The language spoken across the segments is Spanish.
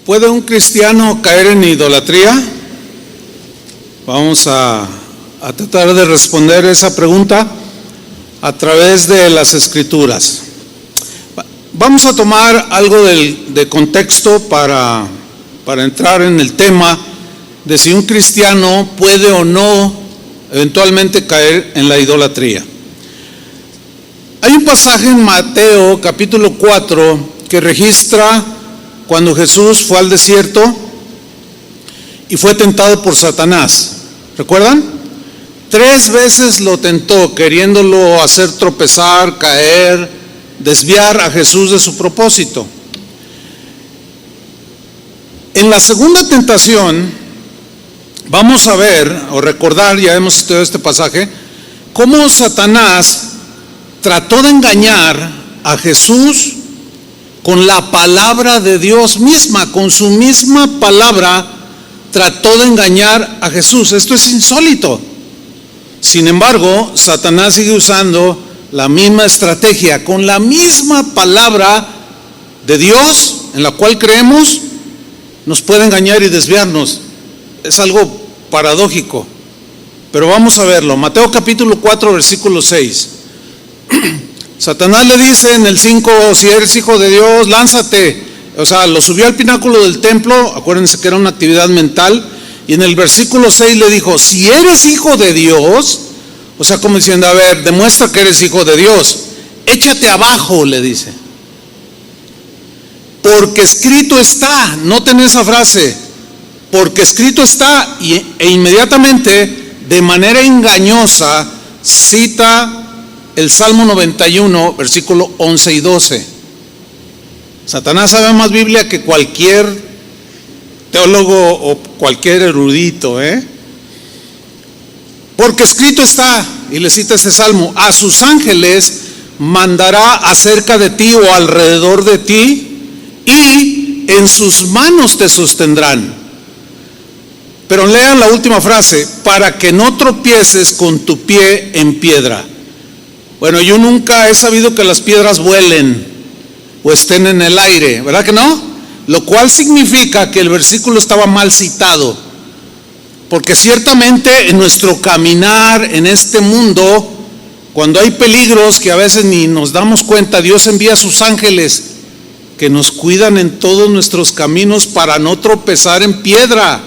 ¿Puede un cristiano caer en idolatría? Vamos a tratar de responder esa pregunta a través de las Escrituras. Vamos a tomar algo de contexto para entrar en el tema de si un cristiano puede o no eventualmente caer en la idolatría. Hay un pasaje en Mateo capítulo 4 que registra cuando Jesús fue al desierto y fue tentado por Satanás. ¿Recuerdan? 3 veces lo tentó, queriéndolo hacer tropezar, caer, desviar a Jesús de su propósito. En la segunda tentación vamos a ver o recordar, ya hemos estudiado este pasaje, cómo Satanás trató de engañar a Jesús con la palabra de Dios misma, con su misma palabra trató de engañar a Jesús. Esto es insólito. Sin embargo, Satanás sigue usando la misma estrategia, con la misma palabra de Dios en la cual creemos, nos puede engañar y desviarnos. Es algo paradójico, pero vamos a verlo. Mateo capítulo 4 versículo 6. Satanás le dice en el 5, si eres hijo de Dios, lánzate. O sea, lo subió al pináculo del templo, acuérdense que era una actividad mental, y en el versículo 6 le dijo, si eres hijo de Dios, o sea, como diciendo, a ver, demuestra que eres hijo de Dios, échate abajo, le dice. Porque escrito está, noten esa frase, porque escrito está, e inmediatamente, de manera engañosa, cita el Salmo 91, versículo 11 y 12. Satanás sabe más Biblia que cualquier teólogo o cualquier erudito, Porque escrito está, y le cita este salmo, a sus ángeles mandará acerca de ti o alrededor de ti, y en sus manos te sostendrán. Pero lean la última frase, para que no tropieces con tu pie en piedra. Bueno, yo nunca he sabido que las piedras vuelen o estén en el aire, ¿verdad que no? Lo cual significa que el versículo estaba mal citado, porque ciertamente en nuestro caminar en este mundo, cuando hay peligros que a veces ni nos damos cuenta, Dios envía a sus ángeles que nos cuidan en todos nuestros caminos para no tropezar en piedra.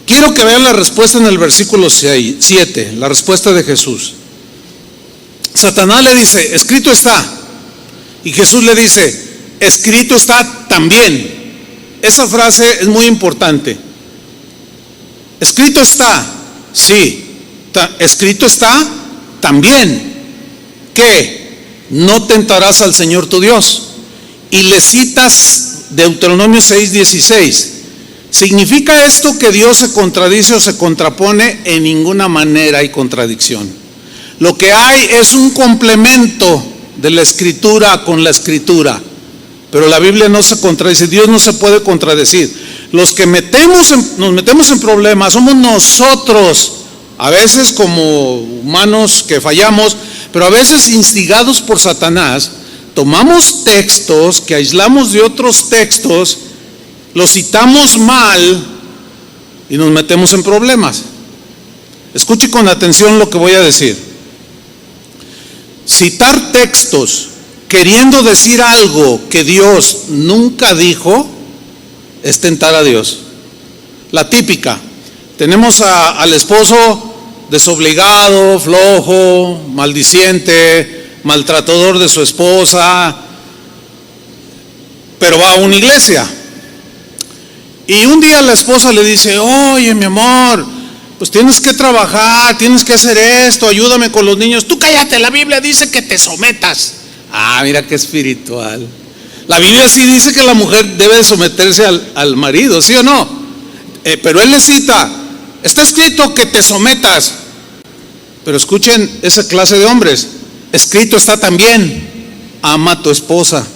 Quiero que vean la respuesta en el versículo 7, la respuesta de Jesús. Satanás le dice, escrito está, y Jesús le dice, escrito está también. Esa frase es muy importante. Escrito está, sí, escrito está también, que no tentarás al Señor tu Dios. Y le citas Deuteronomio 6:16. ¿Significa esto que Dios se contradice o se contrapone? En ninguna manera hay contradicción. Lo que hay es un complemento de la Escritura con la Escritura, pero la Biblia no se contradice, Dios no se puede contradecir. Los que nos metemos en problemas somos nosotros, a veces como humanos que fallamos, pero a veces instigados por Satanás, tomamos textos que aislamos de otros textos, los citamos mal y nos metemos en problemas. Escuche con atención lo que voy a decir. Citar textos queriendo decir algo que Dios nunca dijo es tentar a Dios. La típica, tenemos al esposo desobligado, flojo, maldiciente, maltratador de su esposa, pero va a una iglesia. Y un día la esposa le dice, oye mi amor, pues tienes que trabajar, tienes que hacer esto, ayúdame con los niños. Tú cállate, la Biblia dice que te sometas. Ah, mira qué espiritual. La Biblia sí dice que la mujer debe someterse al marido, ¿sí o no? Pero él le cita, está escrito que te sometas. Pero escuchen esa clase de hombres, escrito está también, ama a tu esposa,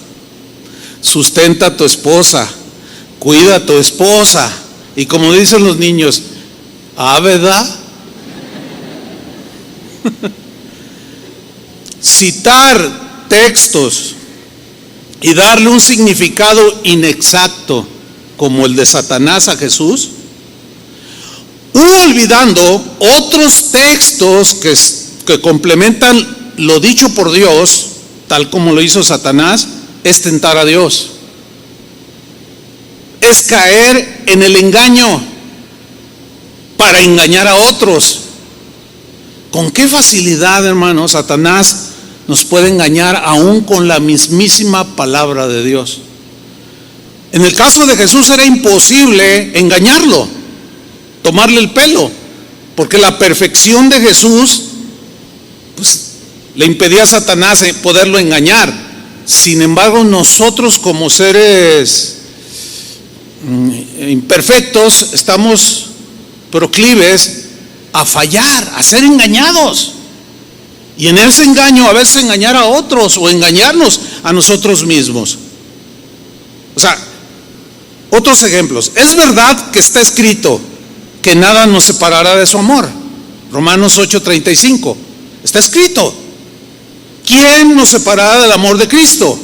sustenta a tu esposa, cuida a tu esposa. Y como dicen los niños, ¿verdad? Citar textos y darle un significado inexacto como el de Satanás a Jesús, u olvidando otros textos que complementan lo dicho por Dios, tal como lo hizo Satanás, es tentar a Dios. Es caer en el engaño para engañar a otros. ¿Con qué facilidad, hermanos, Satanás nos puede engañar aún con la mismísima palabra de Dios? En el caso de Jesús era imposible engañarlo, tomarle el pelo, porque la perfección de Jesús pues le impedía a Satanás poderlo engañar. Sin embargo, nosotros como seres imperfectos estamos proclives a fallar, a ser engañados, y en ese engaño a veces engañar a otros o engañarnos a nosotros mismos. O sea, otros ejemplos. Es verdad que está escrito que nada nos separará de su amor. Romanos 8:35. Está escrito. ¿Quién nos separará del amor de Cristo?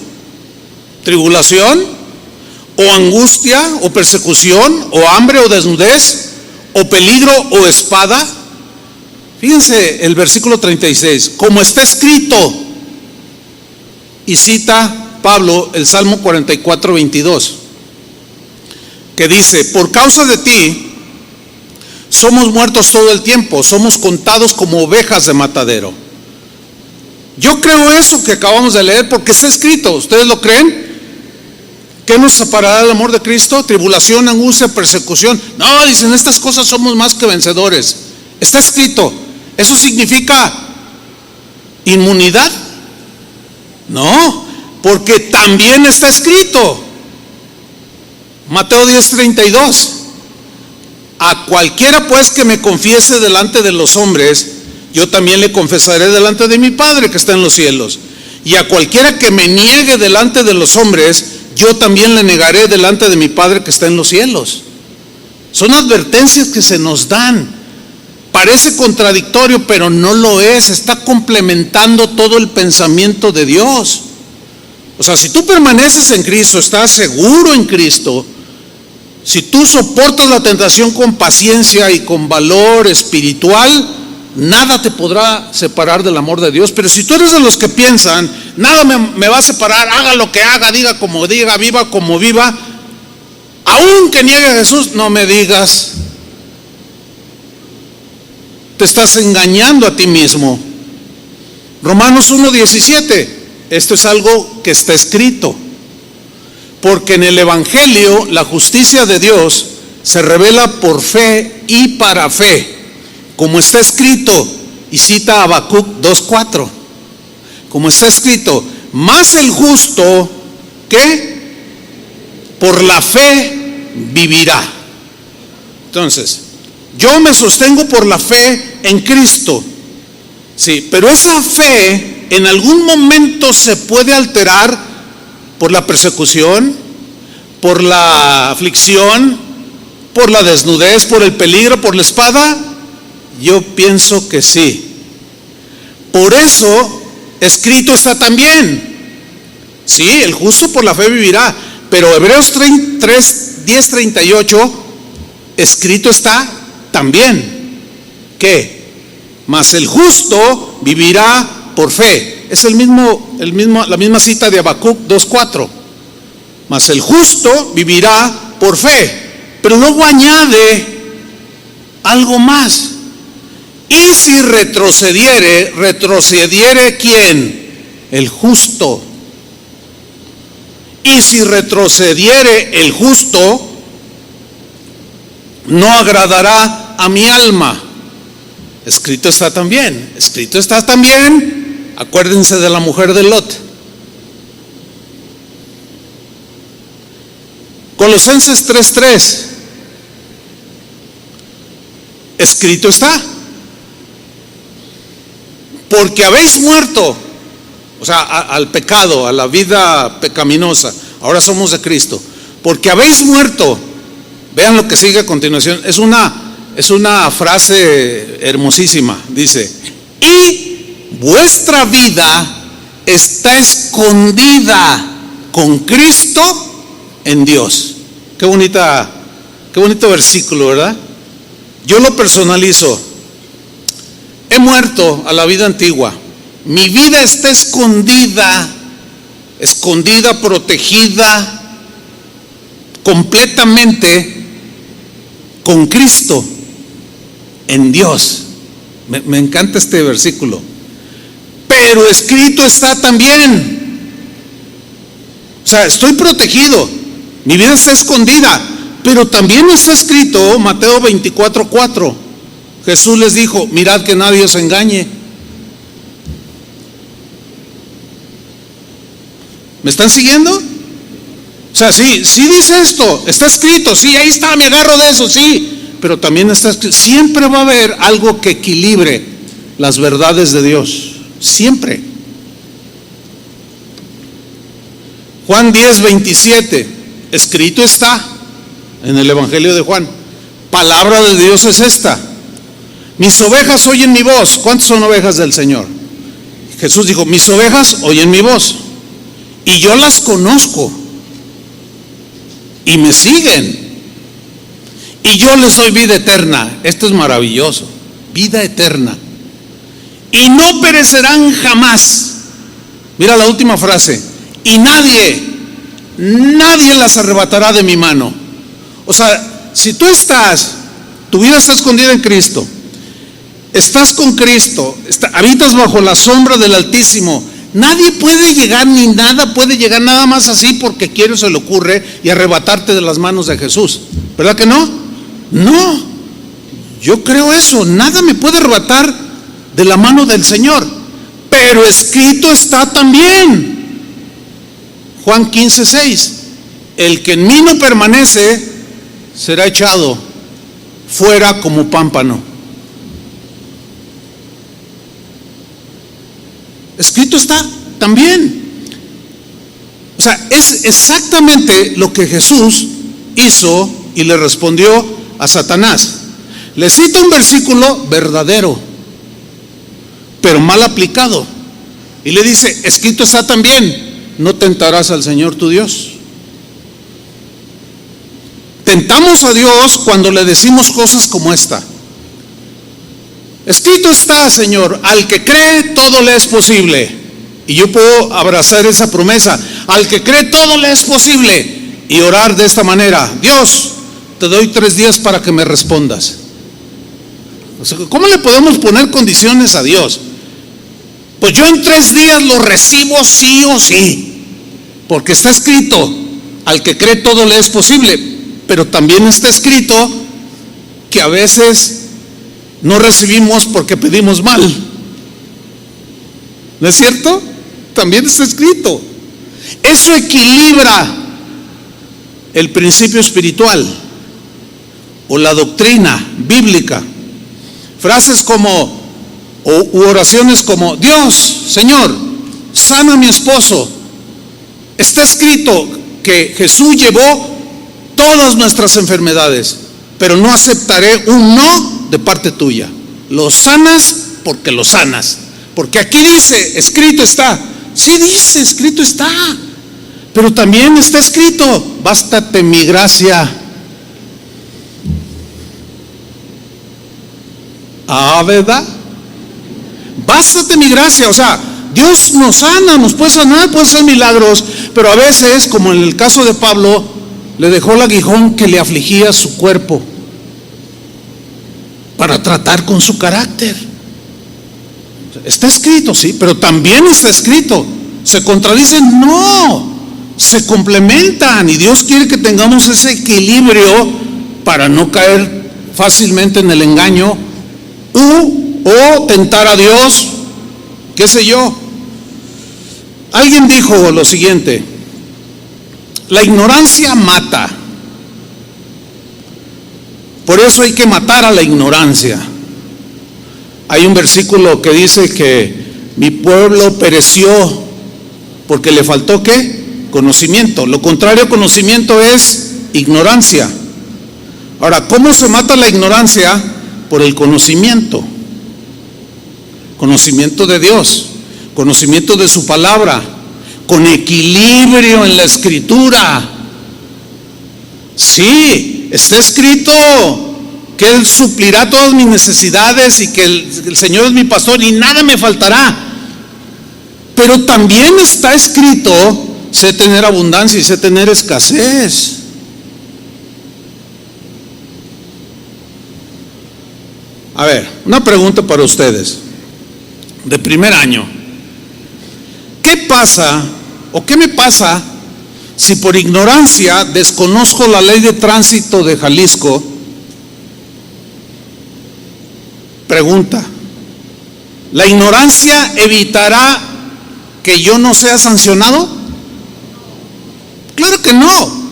¿Tribulación? ¿O angustia? ¿O persecución? ¿O hambre? ¿O desnudez? ¿O peligro? ¿O espada? Fíjense el versículo 36. Como está escrito, y cita Pablo el Salmo 44:22, que dice: por causa de ti somos muertos todo el tiempo, somos contados como ovejas de matadero. Yo creo eso que acabamos de leer porque está escrito. ¿Ustedes lo creen? ¿Qué nos separará del amor de Cristo? Tribulación, angustia, persecución. No, dicen, estas cosas somos más que vencedores. Está escrito. ¿Eso significa inmunidad? No, porque también está escrito. Mateo 10:32. A cualquiera pues que me confiese delante de los hombres, yo también le confesaré delante de mi Padre que está en los cielos. Y a cualquiera que me niegue delante de los hombres, yo también le negaré delante de mi Padre que está en los cielos. Son advertencias que se nos dan. Parece contradictorio, pero no lo es. Está complementando todo el pensamiento de Dios. O sea, si tú permaneces en Cristo, estás seguro en Cristo, si tú soportas la tentación con paciencia y con valor espiritual, nada te podrá separar del amor de Dios. Pero si tú eres de los que piensan, nada me va a separar, haga lo que haga, diga como diga, viva como viva, aun que niegue a Jesús, no me digas, te estás engañando a ti mismo. Romanos 1:17, esto es algo que está escrito. Porque en el Evangelio la justicia de Dios se revela por fe y para fe, como está escrito, y cita a Habacuc 2:4, como está escrito: mas el justo, ¿qué? Por la fe vivirá. Entonces, yo me sostengo por la fe en Cristo, sí, pero esa fe en algún momento se puede alterar por la persecución, por la aflicción, por la desnudez, por el peligro, por la espada. Yo pienso que sí. Por eso escrito está también. Sí, el justo por la fe vivirá. Pero Hebreos 10:38, escrito está también. ¿Qué? Mas el justo vivirá por fe. Es la misma cita de Habacuc 2:4. Mas el justo vivirá por fe. Pero luego añade algo más. Y si retrocediere ¿quién? El justo. Y si retrocediere el justo, no agradará a mi alma. Escrito está también. Escrito está también. Acuérdense de la mujer de Lot. Colosenses 3:3. Escrito está. Porque habéis muerto, o sea, al pecado, a la vida pecaminosa. Ahora somos de Cristo. Porque habéis muerto. Vean lo que sigue a continuación. Es una frase hermosísima. Dice: y vuestra vida está escondida con Cristo en Dios. Qué bonito versículo, ¿verdad? Yo lo personalizo. He muerto a la vida antigua. Mi vida está escondida, protegida completamente con Cristo en Dios. Me encanta este versículo. Pero escrito está también. O sea, estoy protegido, mi vida está escondida, pero también está escrito, Mateo 24:4. Jesús les dijo: mirad que nadie os engañe. ¿Me están siguiendo? O sea, sí dice esto, está escrito, sí, ahí está, me agarro de eso, sí, pero también está escrito. Siempre va a haber algo que equilibre las verdades de Dios, siempre. Juan 10:27, escrito está en el Evangelio de Juan. Palabra de Dios es esta: mis ovejas oyen mi voz. ¿Cuántas son ovejas del Señor? Jesús dijo: mis ovejas oyen mi voz, y yo las conozco, y me siguen, y yo les doy vida eterna. Esto es maravilloso, vida eterna, y no perecerán jamás. Mira la última frase: y nadie las arrebatará de mi mano. O sea, si tu vida está escondida en Cristo, estás con Cristo, habitas bajo la sombra del Altísimo, nadie puede llegar, ni nada puede llegar nada más así porque quiere o se le ocurre, y arrebatarte de las manos de Jesús. ¿Verdad que no? No, yo creo eso, nada me puede arrebatar de la mano del Señor. Pero escrito está también, Juan 15:6, el que en mí no permanece será echado fuera como pámpano. Escrito está también. O sea, es exactamente lo que Jesús hizo y le respondió a Satanás. Le cita un versículo verdadero, pero mal aplicado, y le dice: escrito está también, no tentarás al Señor tu Dios. Tentamos a Dios cuando le decimos cosas como esta: escrito está, Señor, al que cree todo le es posible. Y yo puedo abrazar esa promesa: al que cree todo le es posible, y orar de esta manera: Dios, te doy 3 días para que me respondas. O sea, ¿cómo le podemos poner condiciones a Dios? Pues yo en 3 días lo recibo sí o sí, porque está escrito: al que cree todo le es posible. Pero también está escrito que a veces no recibimos porque pedimos mal. ¿No es cierto? También está escrito. Eso equilibra el principio espiritual o la doctrina bíblica. Frases como, u oraciones como: Dios, Señor, sana a mi esposo. Está escrito que Jesús llevó todas nuestras enfermedades, pero no aceptaré un no de parte tuya. Lo sanas porque lo sanas, porque aquí dice: escrito está. Sí dice, escrito está, pero también está escrito: bástate mi gracia. ¿Verdad? Bástate mi gracia. O sea, Dios nos sana, nos puede sanar, puede hacer milagros, pero a veces, como en el caso de Pablo, le dejó el aguijón que le afligía su cuerpo para tratar con su carácter. Está escrito, sí, pero también está escrito. ¿Se contradicen? No, se complementan, y Dios quiere que tengamos ese equilibrio para no caer fácilmente en el engaño o tentar a Dios, qué sé yo. Alguien dijo lo siguiente: la ignorancia mata. Por eso hay que matar a la ignorancia. Hay un versículo que dice que mi pueblo pereció porque le faltó ¿qué? Conocimiento. Lo contrario a conocimiento es ignorancia. Ahora, ¿cómo se mata la ignorancia? Por el conocimiento. Conocimiento de Dios, conocimiento de su palabra, con equilibrio en la Escritura. Sí, está escrito que Él suplirá todas mis necesidades y que el Señor es mi pastor y nada me faltará. Pero también está escrito, sé tener abundancia y sé tener escasez. A ver, una pregunta para ustedes, de primer año. ¿Qué pasa o qué me pasa si por ignorancia desconozco la ley de tránsito de Jalisco? Pregunta, ¿la ignorancia evitará que yo no sea sancionado? Claro que no.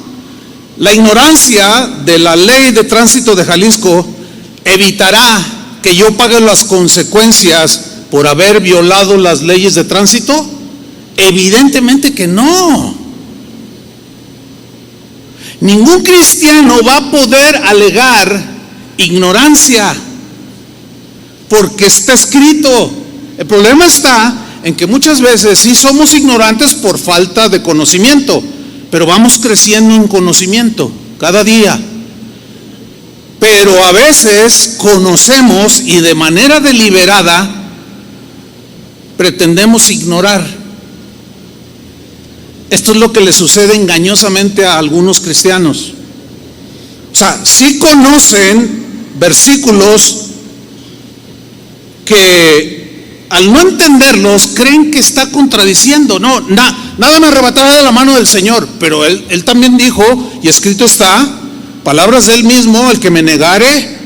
La ignorancia de la ley de tránsito de Jalisco evitará que yo pague las consecuencias por haber violado las leyes de tránsito. Evidentemente que no. Ningún cristiano va a poder alegar ignorancia porque está escrito. El problema está en que muchas veces sí somos ignorantes por falta de conocimiento, pero vamos creciendo en conocimiento cada día. Pero a veces conocemos y de manera deliberada pretendemos ignorar. Esto es lo que le sucede engañosamente a algunos cristianos. O sea, sí conocen versículos que al no entenderlos creen que está contradiciendo. No, nada me arrebatará de la mano del Señor, pero él también dijo, y escrito está, palabras de Él mismo, el que me negare,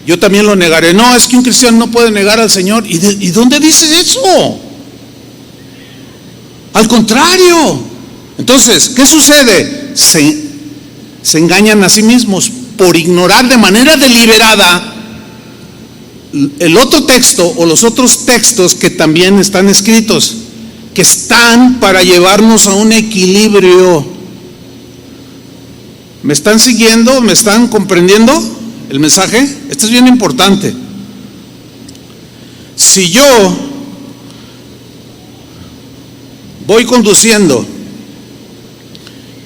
yo también lo negaré. No, es que un cristiano no puede negar al Señor. ¿Y dónde dice eso? Al contrario. Entonces, ¿qué sucede? Se engañan a sí mismos por ignorar de manera deliberada el otro texto o los otros textos que también están escritos, que están para llevarnos a un equilibrio. ¿Me están siguiendo? ¿Me están comprendiendo el mensaje? Esto es bien importante. Si yo voy conduciendo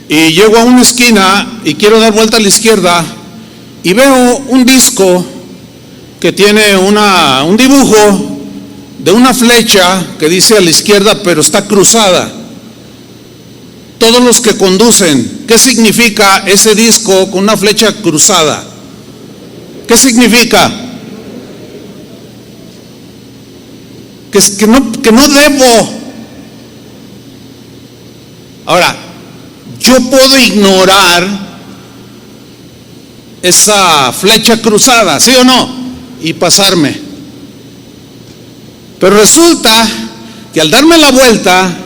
y llego a una esquina y quiero dar vuelta a la izquierda y veo un disco que tiene un dibujo de una flecha que dice a la izquierda pero está cruzada. Todos los que conducen, ¿qué significa ese disco con una flecha cruzada? ¿Qué significa? Que no debo. Ahora, yo puedo ignorar esa flecha cruzada, ¿sí o no? Y pasarme. Pero resulta que al darme la vuelta,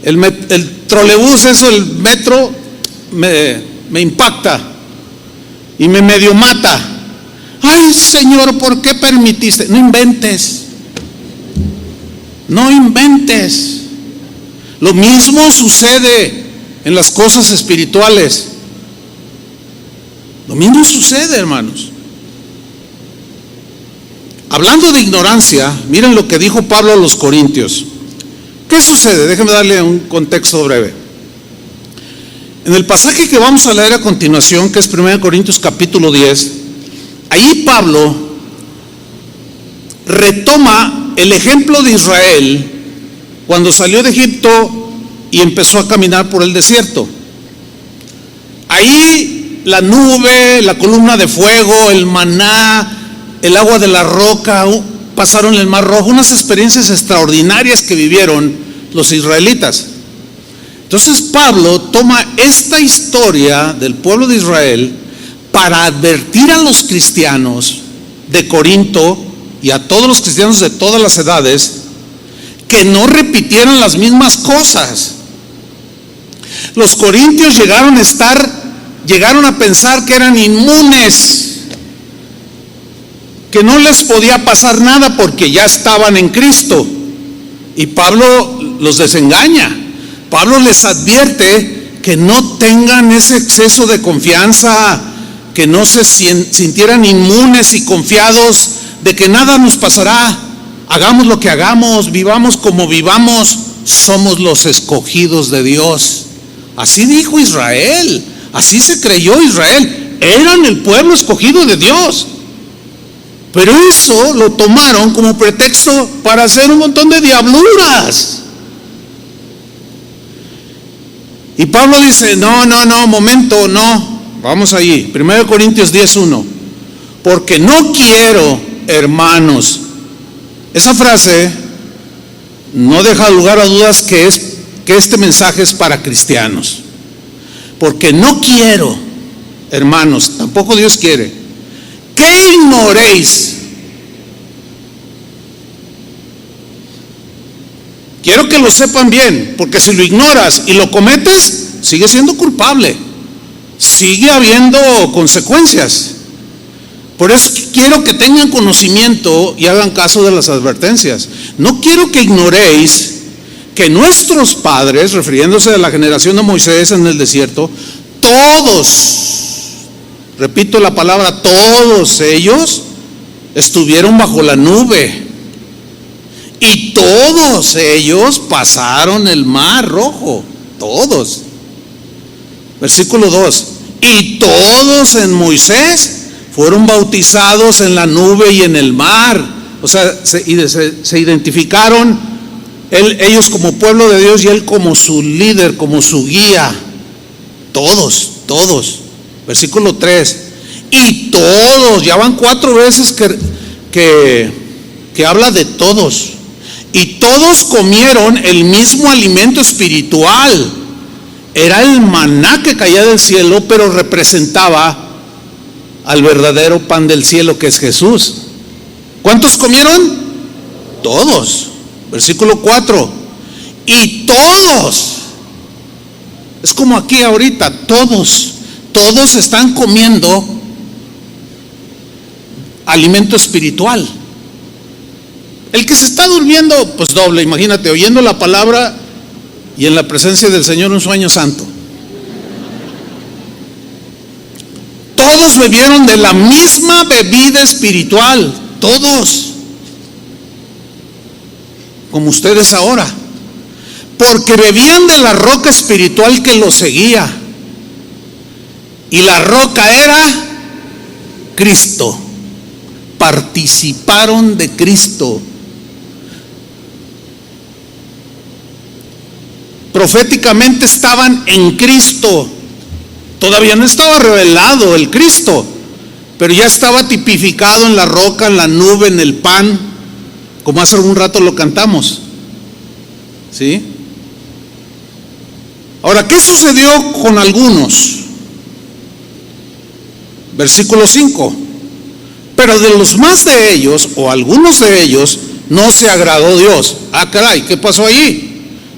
el trolebús, el metro, me impacta y me medio mata. Ay, Señor, ¿por qué permitiste? No inventes. No inventes. Lo mismo sucede en las cosas espirituales. Lo mismo sucede, hermanos. Hablando de ignorancia, miren lo que dijo Pablo a los Corintios. ¿Qué sucede? Déjenme darle un contexto breve. En el pasaje que vamos a leer a continuación, que es 1 Corintios capítulo 10, ahí Pablo retoma el ejemplo de Israel cuando salió de Egipto y empezó a caminar por el desierto. Ahí la nube, la columna de fuego, el maná, el agua de la roca, pasaron el Mar Rojo, unas experiencias extraordinarias que vivieron los israelitas. Entonces Pablo toma esta historia del pueblo de Israel para advertir a los cristianos de Corinto y a todos los cristianos de todas las edades que no repitieran las mismas cosas. Los corintios llegaron a pensar que eran inmunes, que no les podía pasar nada porque ya estaban en Cristo. Y Pablo los desengaña. Pablo les advierte que no tengan ese exceso de confianza, que no se sintieran inmunes y confiados de que nada nos pasará. Hagamos lo que hagamos, vivamos como vivamos, somos los escogidos de Dios. Así dijo Israel, así se creyó Israel, eran el pueblo escogido de Dios. Pero eso lo tomaron como pretexto para hacer un montón de diabluras. Y Pablo dice, no, momento, no. Vamos allí, 1 Corintios 10:1. Porque no quiero, hermanos. Esa frase no deja lugar a dudas que este mensaje es para cristianos. Porque no quiero, hermanos, tampoco Dios quiere, que ignoréis. Quiero que lo sepan bien, porque si lo ignoras y lo cometes, sigue siendo culpable. Sigue habiendo consecuencias. Por eso quiero que tengan conocimiento y hagan caso de las advertencias. No quiero que ignoréis que nuestros padres, refiriéndose a la generación de Moisés en el desierto, todos, repito la palabra, todos ellos estuvieron bajo la nube. Y todos ellos pasaron el mar rojo, todos. Versículo 2. Y todos en Moisés fueron bautizados en la nube y en el mar. O sea, se identificaron ellos como pueblo de Dios y él como su líder, como su guía. Todos. Versículo 3. Y todos, ya van 4 veces que habla de todos. Y todos comieron el mismo alimento espiritual. Era el maná que caía del cielo, pero representaba al verdadero pan del cielo, que es Jesús. ¿Cuántos comieron? Todos. Versículo 4. Y todos, es como aquí ahorita, todos están comiendo alimento espiritual. El que se está durmiendo, pues doble, imagínate, oyendo la palabra y en la presencia del Señor un sueño santo. Todos bebieron de la misma bebida espiritual, todos, como ustedes ahora, porque bebían de la roca espiritual que los seguía, y la roca era Cristo. Participaron de Cristo. Proféticamente estaban en Cristo. Todavía no estaba revelado el Cristo, pero ya estaba tipificado en la roca, en la nube, en el pan, como hace un rato lo cantamos. ¿Sí? Ahora, ¿qué sucedió con algunos? Versículo 5. Pero de los más de ellos, o algunos de ellos, no se agradó Dios. Ah, caray, ¿qué pasó allí?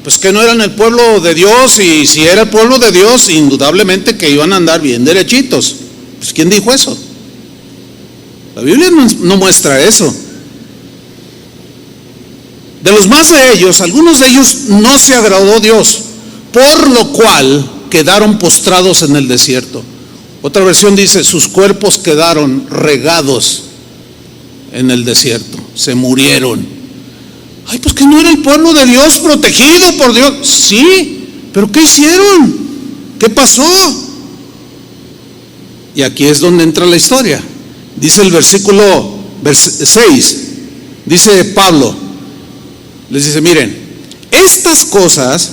Pues que no eran el pueblo de Dios, y si era el pueblo de Dios, indudablemente que iban a andar bien derechitos. Pues ¿quién dijo eso? La Biblia no muestra eso. De los más de ellos, algunos de ellos no se agradó Dios, por lo cual quedaron postrados en el desierto. Otra versión dice, sus cuerpos quedaron regados en el desierto, se murieron. Ay, pues que no era el pueblo de Dios, protegido por Dios. Sí, pero ¿qué hicieron? ¿Qué pasó? Y aquí es donde entra la historia. Dice el versículo 6, dice Pablo, les dice, miren, estas cosas,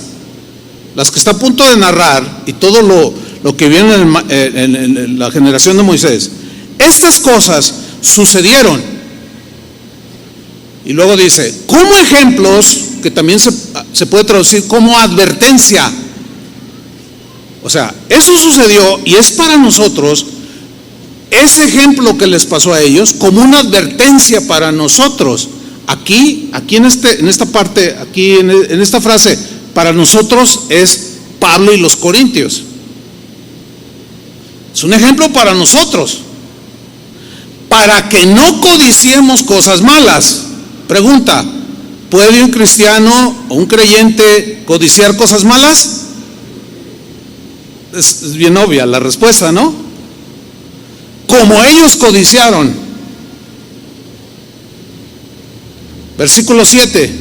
las que está a punto de narrar, y todo lo que viene en la generación de Moisés, estas cosas sucedieron. Y luego dice, como ejemplos, que también se puede traducir como advertencia. O sea, eso sucedió y es para nosotros, ese ejemplo que les pasó a ellos, como una advertencia para nosotros. Aquí en esta parte, aquí en esta frase, para nosotros es Pablo y los corintios. Es un ejemplo para nosotros, para que no codiciemos cosas malas. Pregunta, ¿puede un cristiano o un creyente codiciar cosas malas? Es bien obvia la respuesta, ¿no? Como ellos codiciaron. Versículo 7.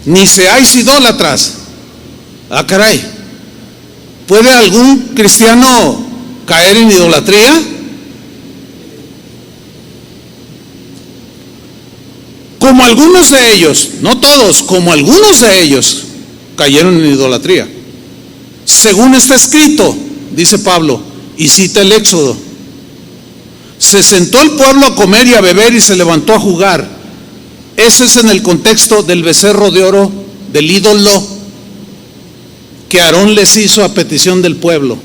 ni seáis idólatras. Ah, caray. ¿Puede algún cristiano caer en idolatría? Como algunos de ellos, no todos, como algunos de ellos cayeron en idolatría. Según está escrito, dice Pablo, y cita el Éxodo: se sentó el pueblo a comer y a beber y se levantó a jugar. Ese es en el contexto del becerro de oro, del ídolo que Aarón les hizo a petición del pueblo,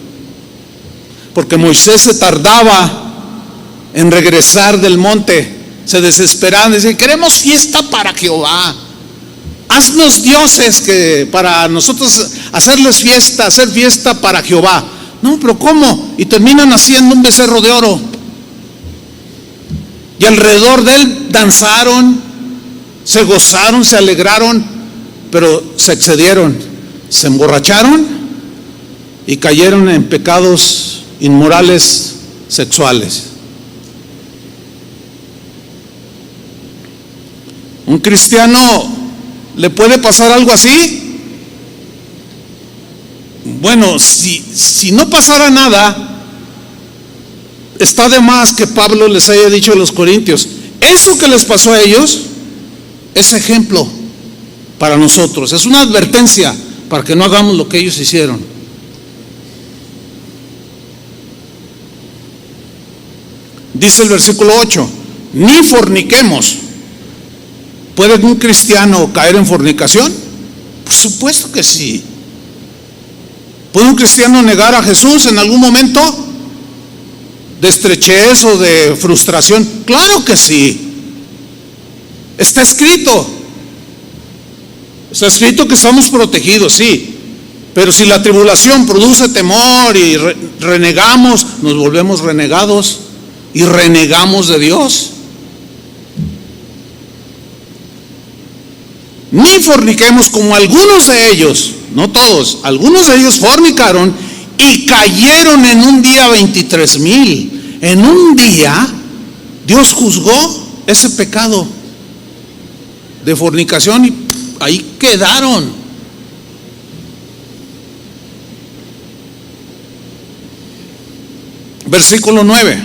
porque Moisés se tardaba en regresar del monte, se desesperaban, decían: queremos fiesta para Jehová, haznos dioses que para nosotros hacerles fiesta, hacer fiesta para Jehová. No, pero ¿cómo? Y terminan haciendo un becerro de oro, y alrededor de él danzaron, se gozaron, se alegraron, pero se excedieron, se emborracharon y cayeron en pecados inmorales sexuales. ¿Un cristiano le puede pasar algo así? Bueno, si no pasara nada, está de más que Pablo les haya dicho a los corintios: eso que les pasó a ellos es ejemplo para nosotros, es una advertencia para que no hagamos lo que ellos hicieron. Dice el versículo 8: ni forniquemos. ¿Puede un cristiano caer en fornicación? Por supuesto que sí. ¿Puede un cristiano negar a Jesús en algún momento de estrechez o de frustración? Claro que sí. Está escrito que estamos protegidos, sí, pero si la tribulación produce temor y renegamos, nos volvemos renegados y renegamos de Dios. Ni forniquemos como algunos de ellos, no todos, algunos de ellos fornicaron y cayeron en un día 23,000. En un día Dios juzgó ese pecado de fornicación y ahí quedaron. Versículo 9: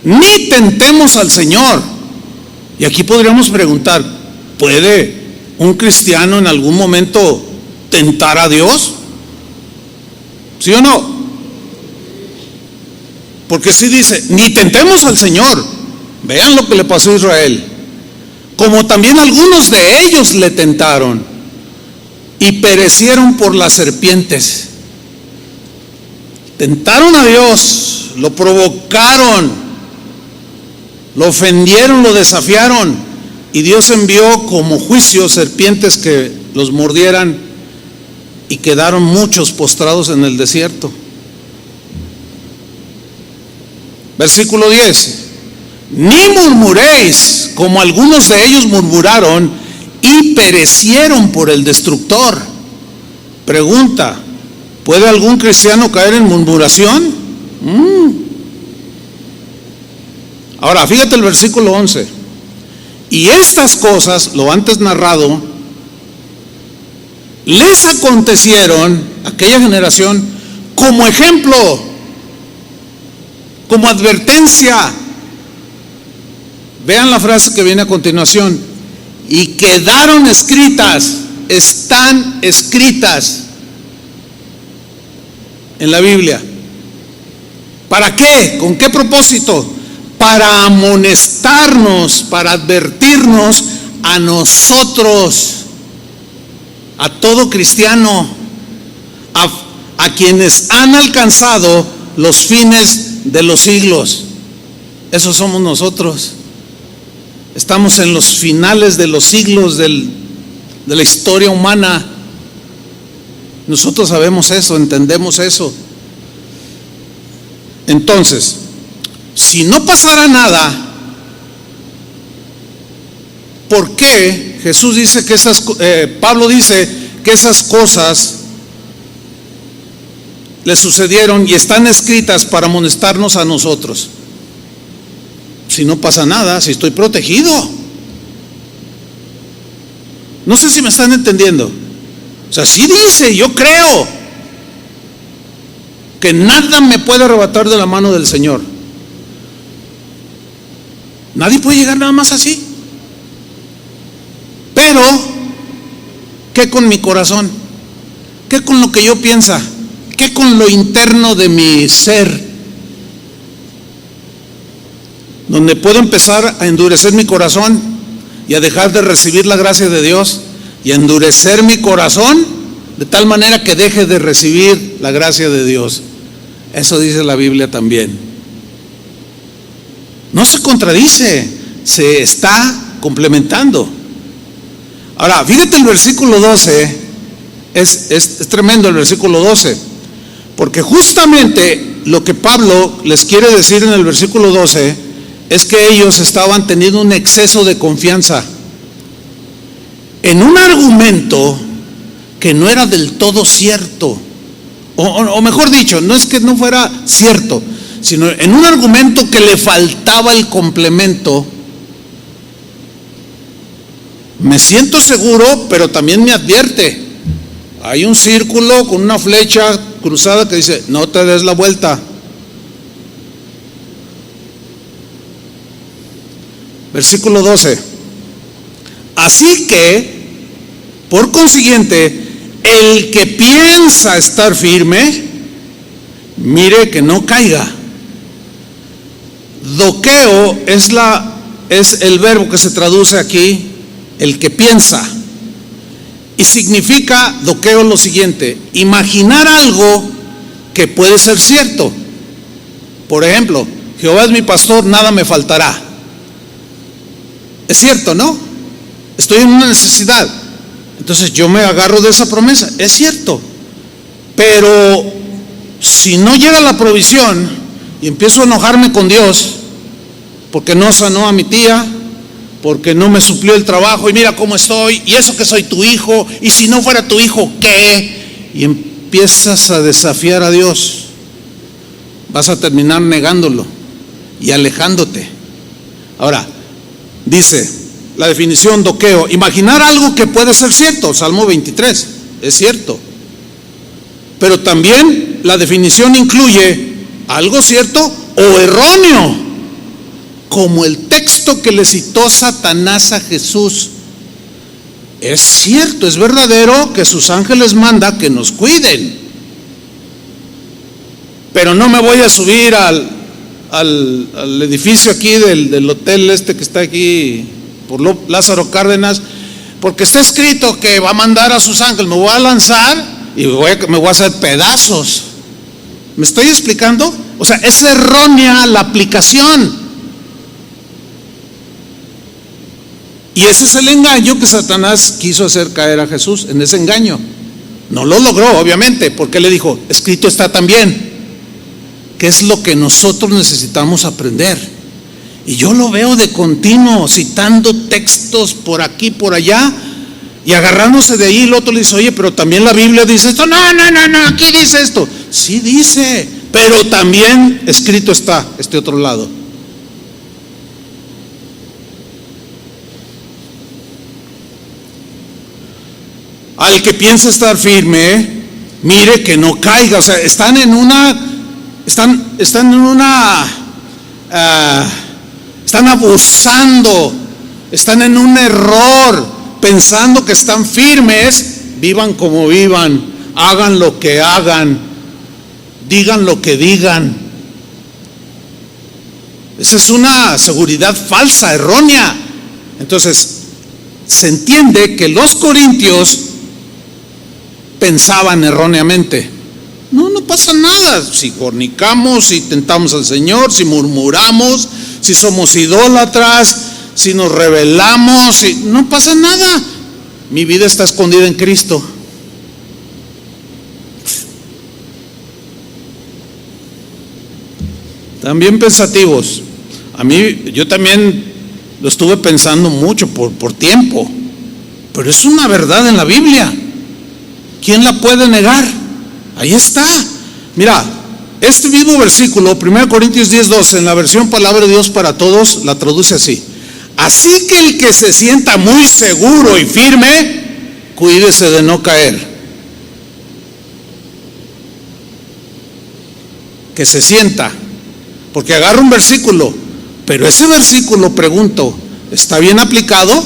ni tentemos al Señor. Y aquí podríamos preguntar: ¿puede un cristiano en algún momento tentar a Dios? ¿Sí o no? Porque si dice: ni tentemos al Señor. Vean lo que le pasó a Israel. Como también algunos de ellos le tentaron y perecieron por las serpientes. Tentaron a Dios, lo provocaron, lo ofendieron, lo desafiaron, y Dios envió como juicio serpientes que los mordieran, y quedaron muchos postrados en el desierto. Versículo 10: ni murmuréis como algunos de ellos murmuraron y perecieron por el destructor. Pregunta: ¿puede algún cristiano caer en murmuración? Ahora fíjate el versículo 11: y estas cosas, lo antes narrado, les acontecieron a aquella generación como ejemplo, como advertencia. Vean la frase que viene a continuación: y quedaron escritas, están escritas en la Biblia. ¿Para qué? ¿Con qué propósito? Para amonestarnos, para advertirnos a nosotros, a todo cristiano, a quienes han alcanzado los fines de los siglos. Esos somos nosotros. Estamos en los finales de los siglos de la historia humana. Nosotros sabemos eso, entendemos eso. Entonces, si no pasara nada, ¿por qué Jesús dice que Pablo dice que esas cosas le sucedieron y están escritas para amonestarnos a nosotros? Si no pasa nada, si estoy protegido. No sé si me están entendiendo. O sea, sí dice, yo creo que nada me puede arrebatar de la mano del Señor. Nadie puede llegar nada más así. Pero, ¿qué con mi corazón? ¿Qué con lo que yo pienso? ¿Qué con lo interno de mi ser? Donde puedo empezar a endurecer mi corazón y a dejar de recibir la gracia de Dios, y a endurecer mi corazón de tal manera que deje de recibir la gracia de Dios. Eso dice la Biblia también. No se contradice, se está complementando. Ahora, fíjate el versículo 12, es tremendo el versículo 12, porque justamente lo que Pablo les quiere decir en el versículo 12 es que ellos estaban teniendo un exceso de confianza en un argumento que no era del todo cierto, o mejor dicho, no es que no fuera cierto, sino en un argumento que le faltaba el complemento. Me siento seguro, pero también me advierte. Hay un círculo con una flecha cruzada que dice, no te des la vuelta. Versículo 12. Así que, por consiguiente, el que piensa estar firme, mire que no caiga. Doqueo es el verbo que se traduce aquí, el que piensa, y significa doqueo lo siguiente: imaginar algo que puede ser cierto. Por ejemplo, Jehová es mi pastor, nada me faltará. Es cierto, ¿no? Estoy en una necesidad, entonces yo me agarro de esa promesa, es cierto. Pero si no llega la provisión y empiezo a enojarme con Dios porque no sanó a mi tía, porque no me suplió el trabajo, y mira cómo estoy, y eso que soy tu hijo, y si no fuera tu hijo, ¿qué? Y empiezas a desafiar a Dios, vas a terminar negándolo y alejándote. Ahora, dice la definición doqueo, imaginar algo que puede ser cierto, Salmo 23, es cierto. Pero también la definición incluye algo cierto o erróneo, como el texto que le citó Satanás a Jesús. Es cierto, es verdadero que sus ángeles manda que nos cuiden, pero no me voy a subir al edificio aquí del hotel que está aquí por Lázaro Cárdenas, porque está escrito que va a mandar a sus ángeles. Me voy a lanzar y me voy a hacer pedazos. ¿Me estoy explicando? O sea, es errónea la aplicación. Y ese es el engaño que Satanás quiso hacer caer a Jesús, en ese engaño. No lo logró, obviamente, porque le dijo, escrito está también. ¿Qué es lo que nosotros necesitamos aprender? Y yo lo veo de continuo, citando textos por aquí, por allá, y agarrándose de ahí. El otro le dice, oye, pero también la Biblia dice esto. No, aquí dice esto. Sí dice, pero también escrito está este otro lado. Al que piensa estar firme, mire que no caiga. O sea, están abusando, están en un error, pensando que están firmes. Vivan como vivan, hagan lo que hagan, digan lo que digan. Esa es una seguridad falsa, errónea. Entonces, se entiende que los corintios pensaban erróneamente. No pasa nada si fornicamos, si tentamos al Señor, si murmuramos, si somos idólatras, si nos rebelamos, no pasa nada. Mi vida está escondida en Cristo. También pensativos. Yo también lo estuve pensando mucho por tiempo, pero es una verdad en la Biblia. ¿Quién la puede negar? Ahí está. Mira, este mismo versículo, 1 Corintios 10:12, en la versión Palabra de Dios para Todos, la traduce así: Así que el que se sienta muy seguro y firme, cuídese de no caer. Que se sienta, porque agarra un versículo, pero ese versículo, pregunto, ¿está bien aplicado?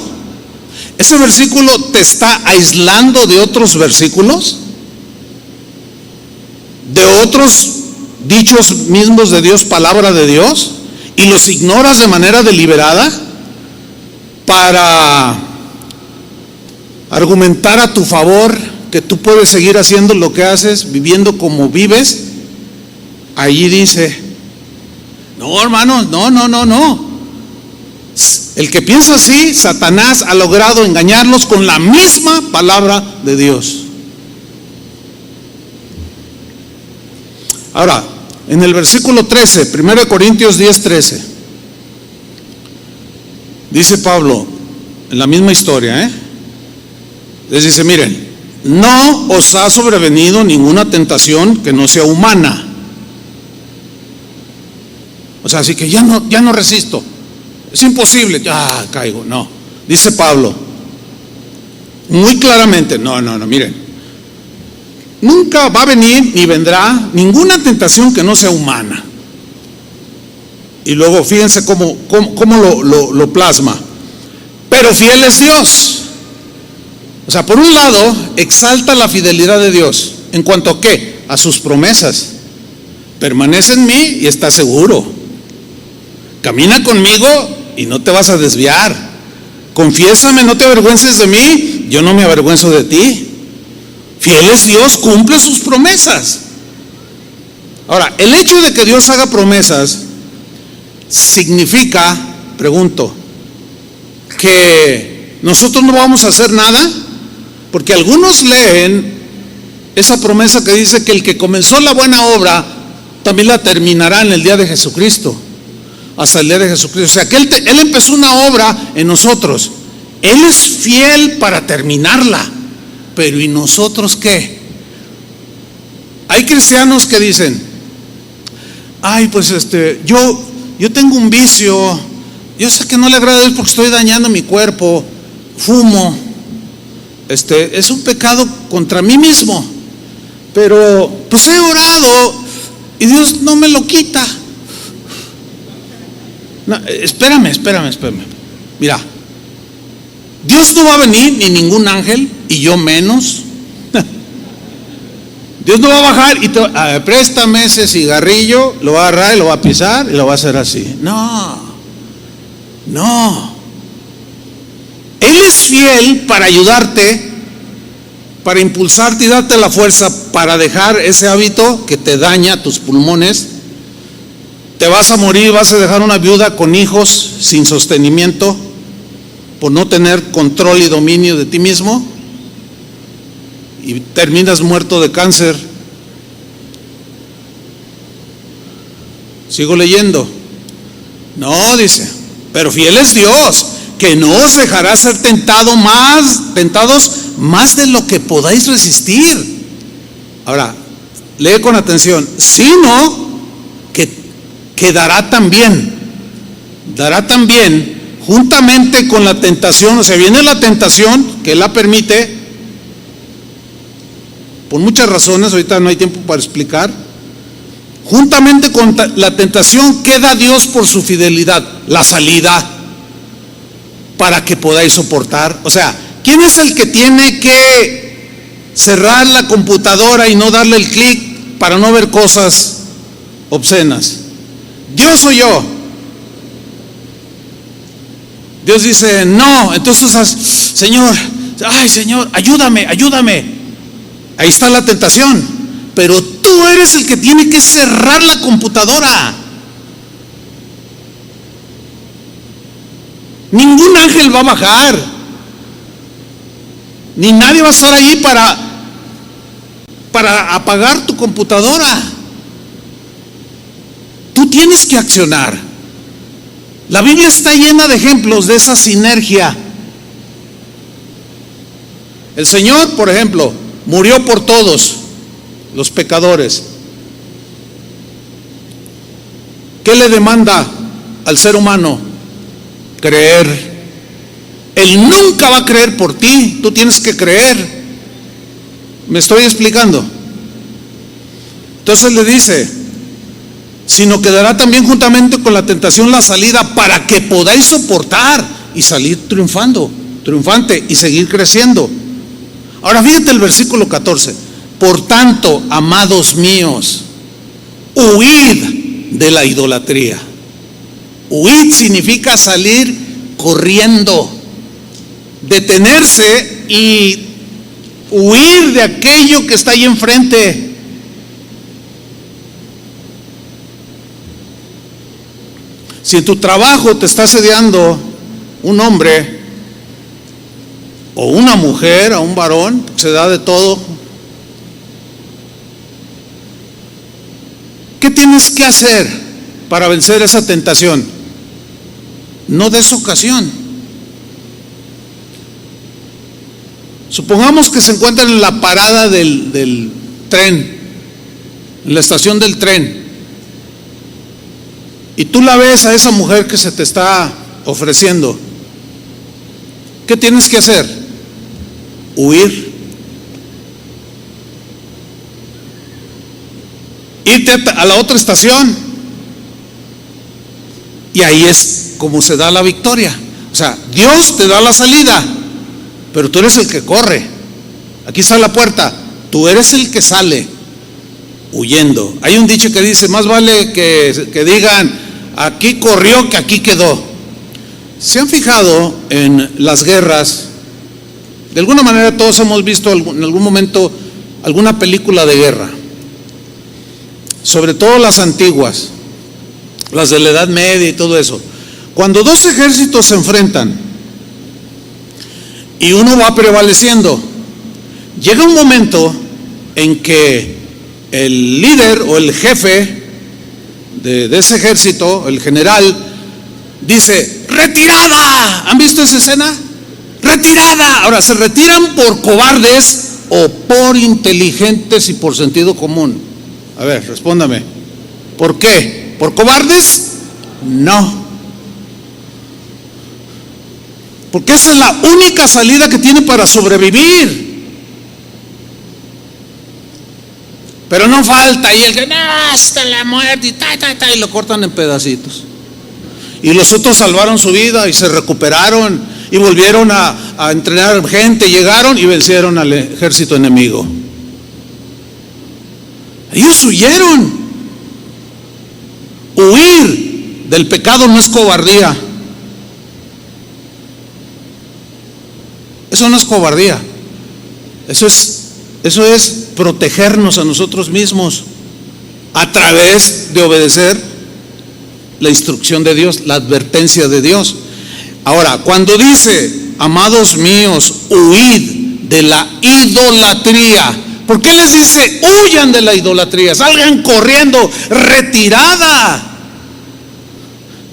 ¿Ese versículo te está aislando de otros versículos? ¿De otros dichos mismos de Dios, palabra de Dios? ¿Y los ignoras de manera deliberada para argumentar a tu favor que tú puedes seguir haciendo lo que haces, viviendo como vives? Allí dice, no, hermanos, no. El que piensa así, Satanás ha logrado engañarlos con la misma palabra de Dios. Ahora, en el versículo 13, 1 Corintios 10:13, dice Pablo, en la misma historia, les dice, miren, no os ha sobrevenido ninguna tentación que no sea humana. O sea, así que ya no resisto, es imposible, ya caigo. No, dice Pablo muy claramente, no, miren, nunca va a venir ni vendrá ninguna tentación que no sea humana. Y luego fíjense cómo lo plasma. Pero fiel es Dios. O sea, por un lado, exalta la fidelidad de Dios. ¿En cuanto a qué? A sus promesas. Permanece en mí y está seguro. Camina conmigo y no te vas a desviar. Confiésame, no te avergüences de mí, yo no me avergüenzo de ti. Fiel es Dios, cumple sus promesas. Ahora, el hecho de que Dios haga promesas significa, pregunto, que nosotros no vamos a hacer nada, porque algunos leen esa promesa que dice que el que comenzó la buena obra también la terminará en el día de Jesucristo, hasta el día de Jesucristo. O sea que Él empezó una obra en nosotros, Él es fiel para terminarla, pero ¿y nosotros qué? Hay cristianos que dicen, ay, pues yo tengo un vicio, yo sé que no le agrada a Dios porque estoy dañando mi cuerpo, fumo, es un pecado contra mí mismo, pero pues he orado y Dios no me lo quita. No, espérame. Mira, Dios no va a venir, ni ningún ángel, y yo menos. Dios no va a bajar y préstame ese cigarrillo, lo va a agarrar y lo va a pisar y lo va a hacer así. No. Él es fiel para ayudarte, para impulsarte y darte la fuerza para dejar ese hábito que te daña tus pulmones. Te vas a morir, vas a dejar una viuda con hijos sin sostenimiento por no tener control y dominio de ti mismo, y terminas muerto de cáncer. Sigo leyendo. No, dice, pero fiel es Dios, que no os dejará ser tentados más de lo que podáis resistir. Ahora, lee con atención, sino que dará también juntamente con la tentación. O sea, viene la tentación que Él la permite por muchas razones, ahorita no hay tiempo para explicar. Juntamente con la tentación, ¿qué da Dios por su fidelidad? La salida para que podáis soportar. O sea, ¿quién es el que tiene que cerrar la computadora y no darle el clic para no ver cosas obscenas? ¿Dios o yo? Dios dice, no. Entonces, Señor, ayúdame. Ahí está la tentación, pero tú eres el que tiene que cerrar la computadora. Ningún ángel va a bajar, ni nadie va a estar ahí para apagar tu computadora. Tú tienes que accionar. La Biblia está llena de ejemplos de esa sinergia. El Señor, por ejemplo, murió por todos los pecadores. ¿Qué le demanda al ser humano? creer. Él nunca va a creer por ti, tú tienes que creer. ¿Me estoy explicando? Entonces le dice, sino que dará también juntamente con la tentación la salida para que podáis soportar y salir triunfante y seguir creciendo. Ahora fíjate el versículo 14. Por tanto, amados míos, huid de la idolatría. Huid significa salir corriendo, detenerse y huir de aquello que está ahí enfrente. Si en tu trabajo te está asediando un hombre o una mujer o un varón, se da de todo, ¿qué tienes que hacer para vencer esa tentación? No des ocasión. Supongamos que se encuentran en la parada del tren, en la estación del tren, y tú la ves a esa mujer que se te está ofreciendo. ¿Qué tienes que hacer? Huir. Irte a la otra estación. Y ahí es como se da la victoria. O sea, Dios te da la salida, pero tú eres el que corre. Aquí está la puerta, tú eres el que sale huyendo. Hay un dicho que dice, más vale que digan, aquí corrió que aquí quedó. ¿Se han fijado en las guerras? De alguna manera todos hemos visto en algún momento alguna película de guerra, sobre todo las antiguas, las de la Edad Media y todo eso. Cuando dos ejércitos se enfrentan y uno va prevaleciendo, llega un momento en que el líder o el jefe de ese ejército, el general, dice, ¡retirada! ¿Han visto esa escena? ¡Retirada! Ahora, ¿se retiran por cobardes o por inteligentes y por sentido común? A ver, respóndame. ¿Por qué? ¿Por cobardes? No. Porque esa es la única salida que tiene para sobrevivir. Pero no falta y el que, no, hasta la muerte y lo cortan en pedacitos. Y los otros salvaron su vida y se recuperaron y volvieron a entrenar gente, llegaron y vencieron al ejército enemigo. Ellos huyeron. Huir del pecado no es cobardía. Eso no es cobardía. Eso es protegernos a nosotros mismos a través de obedecer la instrucción de Dios, la advertencia de Dios. Ahora, cuando dice, amados míos, huid de la idolatría, ¿por qué les dice, huyan de la idolatría? Salgan corriendo, retirada.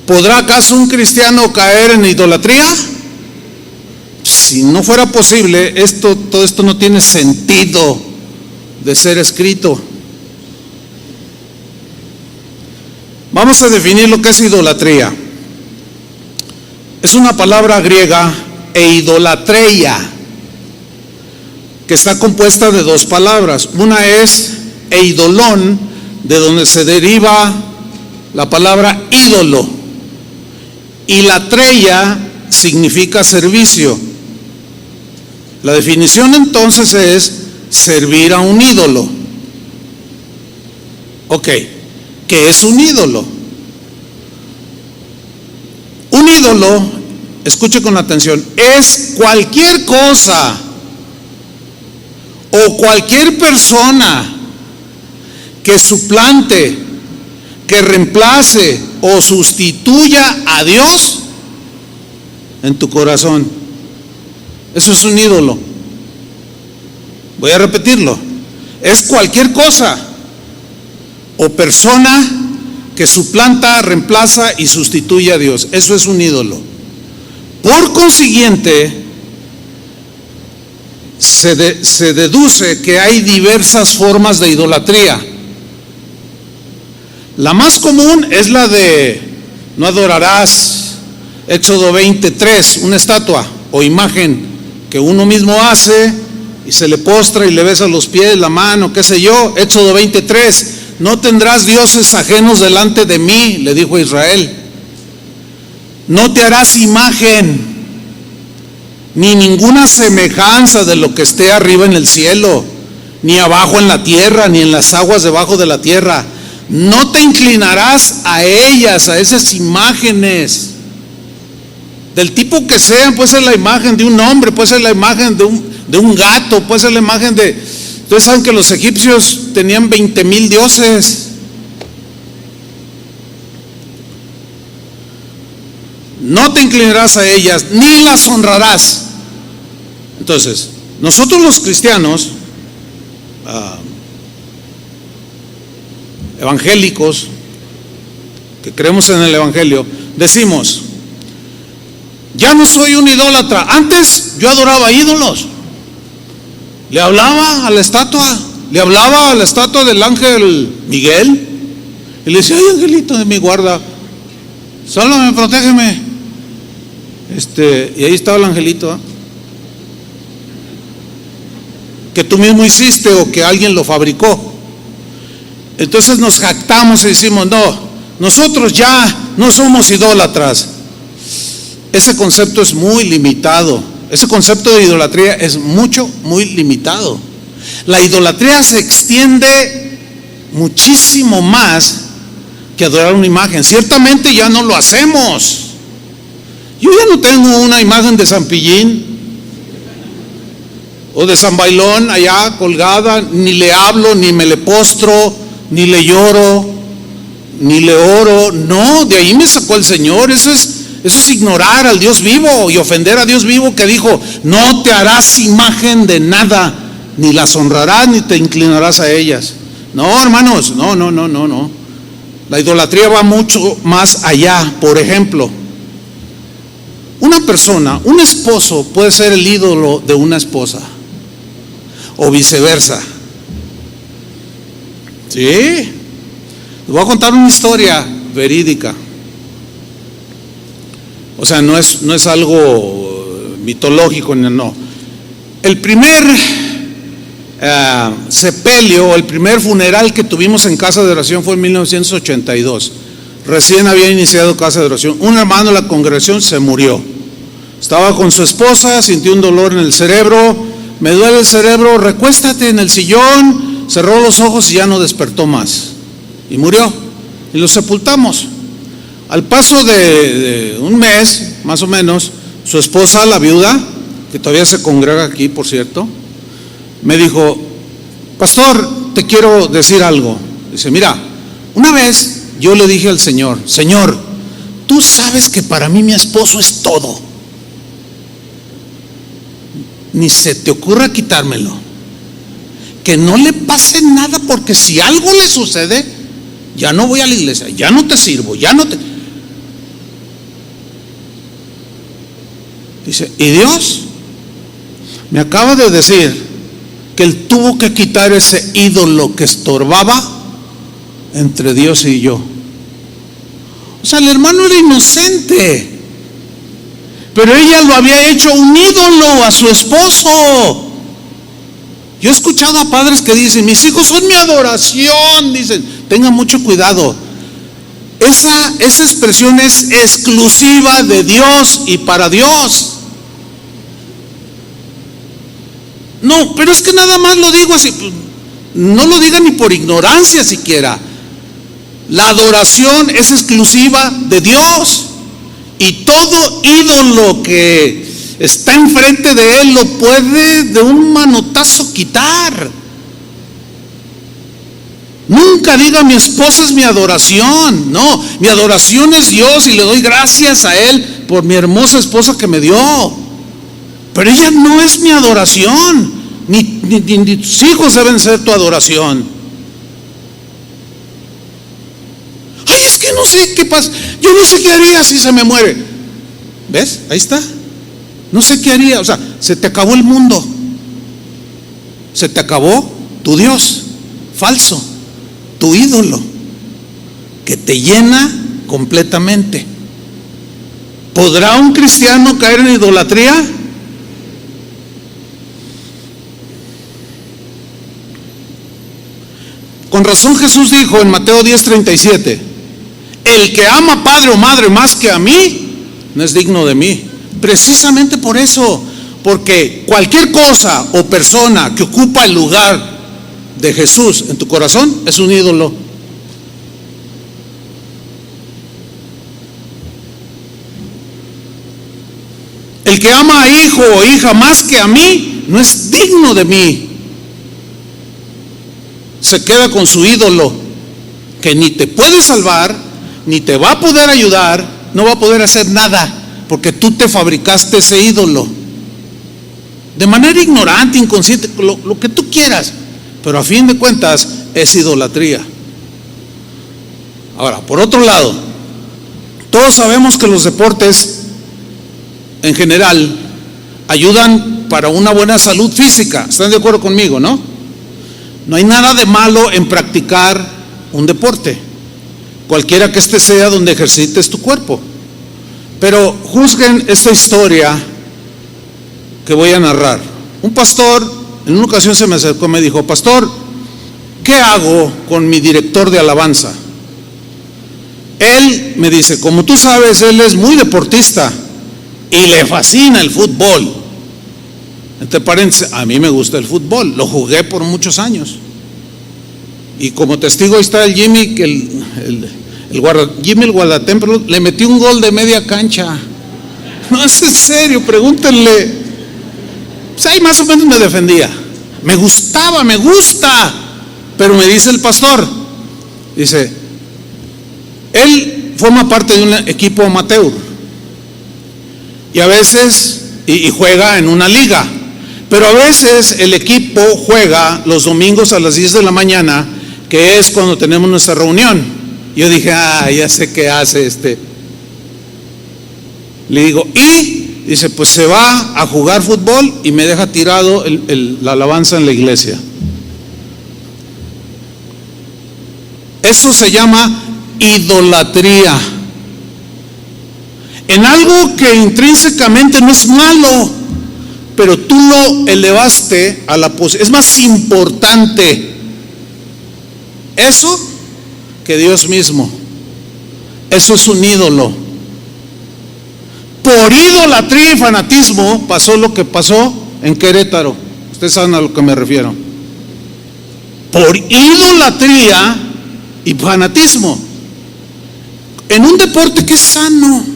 ¿Podrá acaso un cristiano caer en idolatría? Si no fuera posible, todo esto no tiene sentido de ser escrito. Vamos a definir lo que es idolatría. Es una palabra griega, eidolatreia, que está compuesta de dos palabras. Una es eidolón, de donde se deriva la palabra ídolo, y latreia significa servicio. La definición entonces es servir a un ídolo. Ok, ¿qué es un ídolo? Un ídolo, escuche con atención, es cualquier cosa o cualquier persona que suplante, que reemplace o sustituya a Dios en tu corazón. Eso es un ídolo. Voy a repetirlo. Es cualquier cosa o persona que suplanta, reemplaza y sustituye a Dios. Eso es un ídolo. Por consiguiente, se deduce que hay diversas formas de idolatría. La más común es la de no adorarás Éxodo 23, una estatua o imagen que uno mismo hace y se le postra y le besa los pies, la mano, qué sé yo. Éxodo 23, no tendrás dioses ajenos delante de mí, le dijo a Israel. No te harás imagen, ni ninguna semejanza de lo que esté arriba en el cielo, ni abajo en la tierra, ni en las aguas debajo de la tierra. No te inclinarás a ellas, a esas imágenes, del tipo que sean. Puede ser la imagen de un hombre, puede ser la imagen de un gato, puede ser la imagen de... Ustedes saben que los egipcios tenían 20,000 dioses. No te inclinarás a ellas, ni las honrarás. Entonces, nosotros los cristianos evangélicos, que creemos en el evangelio, decimos: ya no soy un idólatra. Antes yo adoraba ídolos. Le hablaba a la estatua del ángel Miguel, y le decía: ay, angelito de mi guarda, sálvame, protégeme. Y ahí estaba el angelito, que tú mismo hiciste o que alguien lo fabricó. Entonces nos jactamos y decimos: no, nosotros ya no somos idólatras. Ese concepto es muy limitado. Ese concepto de idolatría es muy limitado. La idolatría se extiende muchísimo más que adorar una imagen. Ciertamente ya no lo hacemos. Yo ya no tengo una imagen de San Pillín o de San Bailón allá colgada, ni le hablo, ni me le postro, ni le lloro, ni le oro. No, de ahí me sacó el Señor. Eso es ignorar al Dios vivo y ofender a Dios vivo, que dijo: no te harás imagen de nada, ni las honrarás, ni te inclinarás a ellas. No, hermanos, no. La idolatría va mucho más allá. Por ejemplo, una persona, un esposo puede ser el ídolo de una esposa, o viceversa. Sí, les voy a contar una historia verídica. O sea, no es algo mitológico, no. El primer sepelio, el primer funeral que tuvimos en casa de oración fue en 1982. Recién había iniciado casa de oración. Un hermano de la congregación se murió. Estaba con su esposa, sintió un dolor en el cerebro. Me duele el cerebro, recuéstate en el sillón. Cerró los ojos y ya no despertó más. Y murió. Y lo sepultamos. Al paso de un mes, más o menos, su esposa, la viuda, que todavía se congrega aquí, por cierto, me dijo: pastor, te quiero decir algo. Dice: mira, una vez yo le dije al Señor: Señor, tú sabes que para mí mi esposo es todo. Ni se te ocurra quitármelo. Que no le pase nada, porque si algo le sucede, ya no voy a la iglesia, ya no te sirvo, ya no te... Dice: y Dios me acaba de decir que Él tuvo que quitar ese ídolo que estorbaba entre Dios y yo. O sea, el hermano era inocente, pero ella lo había hecho un ídolo a su esposo. Yo he escuchado a padres que dicen: mis hijos son mi adoración. Dicen: tengan mucho cuidado. Esa expresión es exclusiva de Dios y para Dios. No, pero es que nada más lo digo así. No lo diga ni por ignorancia siquiera. La adoración es exclusiva de Dios. Y todo ídolo que está enfrente de Él lo puede de un manotazo quitar. Nunca diga: mi esposa es mi adoración. No, mi adoración es Dios y le doy gracias a Él por mi hermosa esposa que me dio. Pero ella no es mi adoración, ni tus hijos deben ser tu adoración. Ay, es que no sé qué pasa. Yo no sé qué haría si se me muere. ¿Ves? Ahí está. No sé qué haría. O sea, se te acabó el mundo. Se te acabó tu Dios falso, tu ídolo, que te llena completamente. ¿Podrá un cristiano caer en idolatría? Con razón Jesús dijo en Mateo 10:37, el que ama padre o madre más que a mí, no es digno de mí. Precisamente por eso, porque cualquier cosa o persona que ocupa el lugar de Jesús en tu corazón es un ídolo. El que ama a hijo o hija más que a mí, no es digno de mí. Se queda con su ídolo, que ni te puede salvar, ni te va a poder ayudar, no va a poder hacer nada, porque tú te fabricaste ese ídolo. De manera ignorante, inconsciente, lo que tú quieras, pero a fin de cuentas es idolatría. Ahora, por otro lado, todos sabemos que los deportes en general ayudan para una buena salud física. ¿Están de acuerdo conmigo, no? No hay nada de malo en practicar un deporte, cualquiera que este sea, donde ejercites tu cuerpo. Pero juzguen esta historia que voy a narrar. Un pastor en una ocasión se me acercó y me dijo: pastor, ¿qué hago con mi director de alabanza? Él me dice, como tú sabes, él es muy deportista y le fascina el fútbol. Entre paréntesis, a mí me gusta el fútbol, lo jugué por muchos años. Y como testigo ahí está el Jimmy, que Jimmy el guardatemplo, le metió un gol de media cancha. No, es en serio, pregúntenle. Pues ahí más o menos me defendía. Me gusta. Pero me dice el pastor, dice, él forma parte de un equipo amateur. Y a veces, y juega en una liga. Pero a veces el equipo juega los domingos a las 10 de la mañana, que es cuando tenemos nuestra reunión. Yo dije, ya sé qué hace este. Le digo, y dice, pues se va a jugar fútbol y me deja tirado la alabanza en la iglesia. Eso se llama idolatría. En algo que intrínsecamente no es malo, pero tú lo elevaste a la posición. Es más importante eso que Dios mismo. Eso es un ídolo. Por idolatría y fanatismo pasó lo que pasó en Querétaro. Ustedes saben a lo que me refiero. Por idolatría y fanatismo en un deporte que es sano.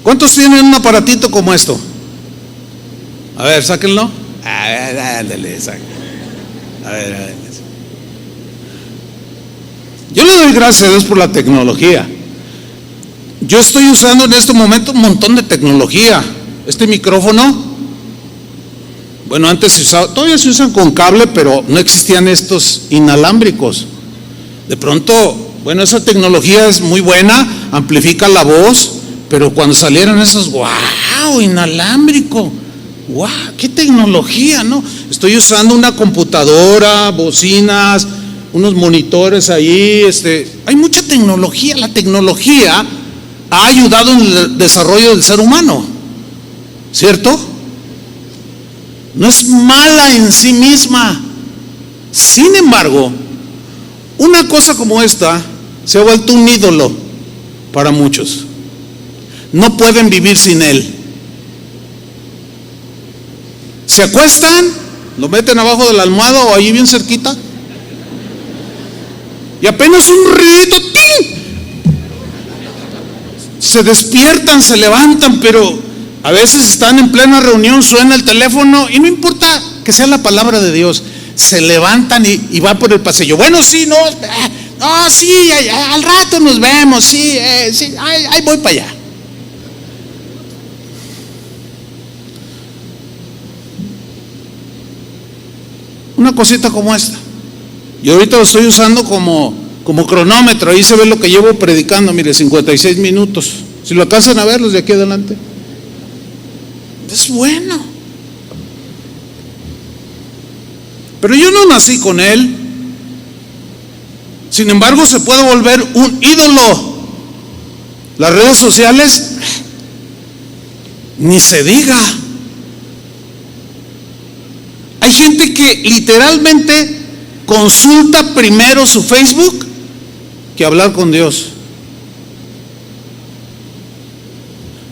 ¿Cuántos tienen un aparatito como esto? A ver, sáquenlo. Ándale, sáquenlo. A ver. Yo le doy gracias a Dios por la tecnología. Yo estoy usando en este momento un montón de tecnología. Este micrófono, bueno, antes se usaba, todavía se usan con cable, pero no existían estos inalámbricos. De pronto, bueno, esa tecnología es muy buena, amplifica la voz. Pero cuando salieron esos, wow, inalámbrico, wow, qué tecnología, ¿no? Estoy usando una computadora, bocinas, unos monitores ahí, hay mucha tecnología. La tecnología ha ayudado en el desarrollo del ser humano, ¿cierto? No es mala en sí misma. Sin embargo, una cosa como esta se ha vuelto un ídolo para muchos. No pueden vivir sin él. Se acuestan, lo meten abajo de la almohada o ahí bien cerquita, y apenas un ruidito, ¡ting!, se despiertan, se levantan. Pero a veces están en plena reunión, suena el teléfono y no importa que sea la palabra de Dios, se levantan y van por el pasillo. Bueno, sí, no, sí, al rato nos vemos, sí, ahí voy para allá. Una cosita como esta. Yo ahorita lo estoy usando como cronómetro. Ahí se ve lo que llevo predicando. Mire, 56 minutos. Si lo alcanzan a ver los de aquí adelante. Es bueno. Pero yo no nací con él. Sin embargo, se puede volver un ídolo. Las redes sociales, ni se diga. Hay gente que literalmente consulta primero su Facebook que hablar con Dios.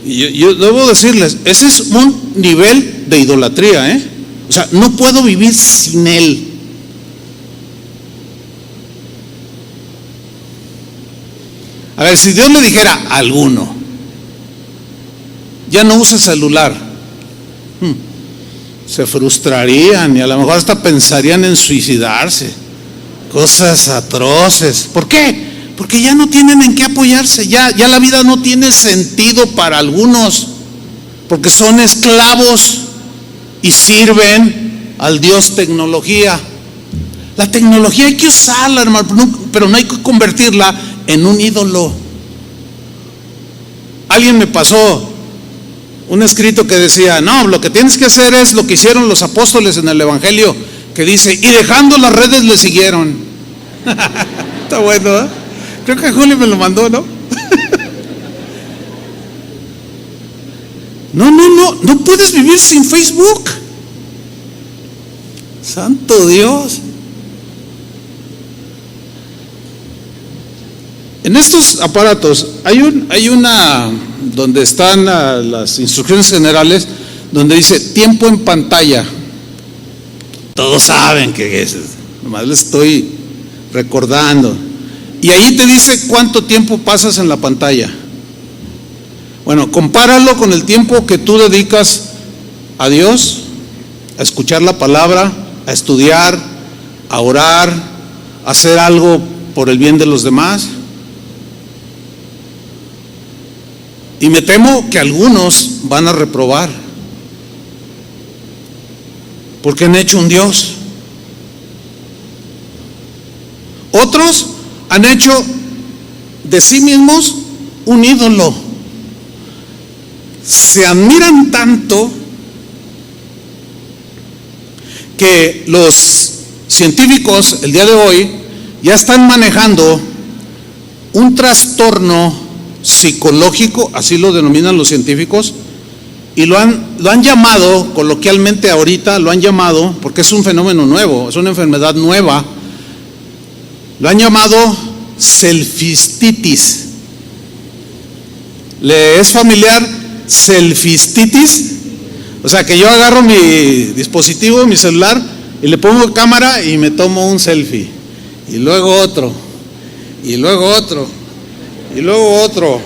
Y yo debo decirles, ese es un nivel de idolatría, ¿eh? O sea, no puedo vivir sin Él. A ver, si Dios le dijera a alguno, ya no usa celular, se frustrarían y a lo mejor hasta pensarían en suicidarse. Cosas atroces. ¿Por qué? Porque ya no tienen en qué apoyarse. Ya la vida no tiene sentido para algunos, porque son esclavos y sirven al Dios tecnología. La tecnología hay que usarla, hermano, pero no hay que convertirla en un ídolo. Alguien me pasó un escrito que decía, no, lo que tienes que hacer es lo que hicieron los apóstoles en el Evangelio, que dice, y dejando las redes le siguieron. Está bueno, ¿eh? Creo que Julio me lo mandó, ¿no? No puedes vivir sin Facebook. Santo Dios. En estos aparatos hay una donde están las instrucciones generales, donde dice tiempo en pantalla. Todos saben que es, nomás les estoy recordando. Y ahí te dice cuánto tiempo pasas en la pantalla. Bueno, compáralo con el tiempo que tú dedicas a Dios, a escuchar la palabra, a estudiar, a orar, a hacer algo por el bien de los demás. Y me temo que algunos van a reprobar, porque han hecho un Dios. Otros han hecho de sí mismos un ídolo. Se admiran tanto que los científicos el día de hoy ya están manejando un trastorno psicológico, así lo denominan los científicos, y lo han llamado, coloquialmente ahorita lo han llamado, porque es un fenómeno nuevo, es una enfermedad nueva, lo han llamado selfistitis. ¿Le es familiar selfistitis? O sea, que yo agarro mi dispositivo, mi celular, y le pongo cámara y me tomo un selfie, y luego otro, y luego otro, y luego otro,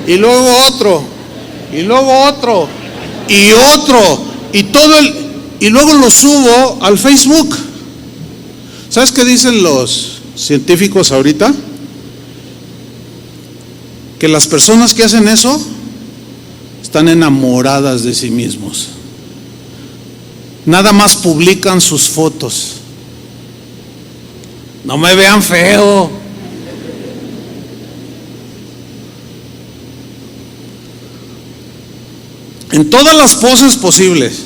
y luego otro, y luego otro, y otro, y luego lo subo al Facebook. ¿Sabes qué dicen los científicos ahorita? Que las personas que hacen eso están enamoradas de sí mismos. Nada más publican sus fotos. No me vean feo. En todas las poses posibles,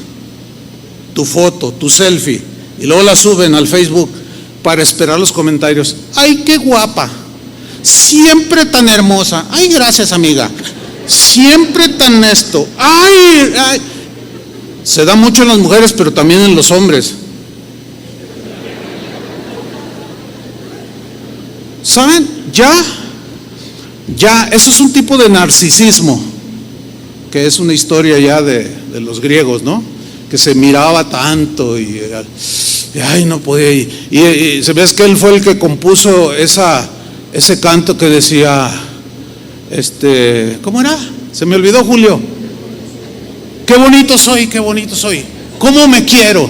tu foto, tu selfie, y luego la suben al Facebook para esperar los comentarios. ¡Ay, qué guapa! Siempre tan hermosa. ¡Ay, gracias, amiga! Siempre tan esto. ¡Ay! ¡Ay! Se da mucho en las mujeres, pero también en los hombres. ¿Saben? Ya, eso es un tipo de narcisismo, que es una historia ya de los griegos, ¿no? Que se miraba tanto y ay, no podía ir. Y se ve que él fue el que compuso ese canto que decía, ¿cómo era? Se me olvidó, Julio. Qué bonito soy, qué bonito soy. ¿Cómo me quiero?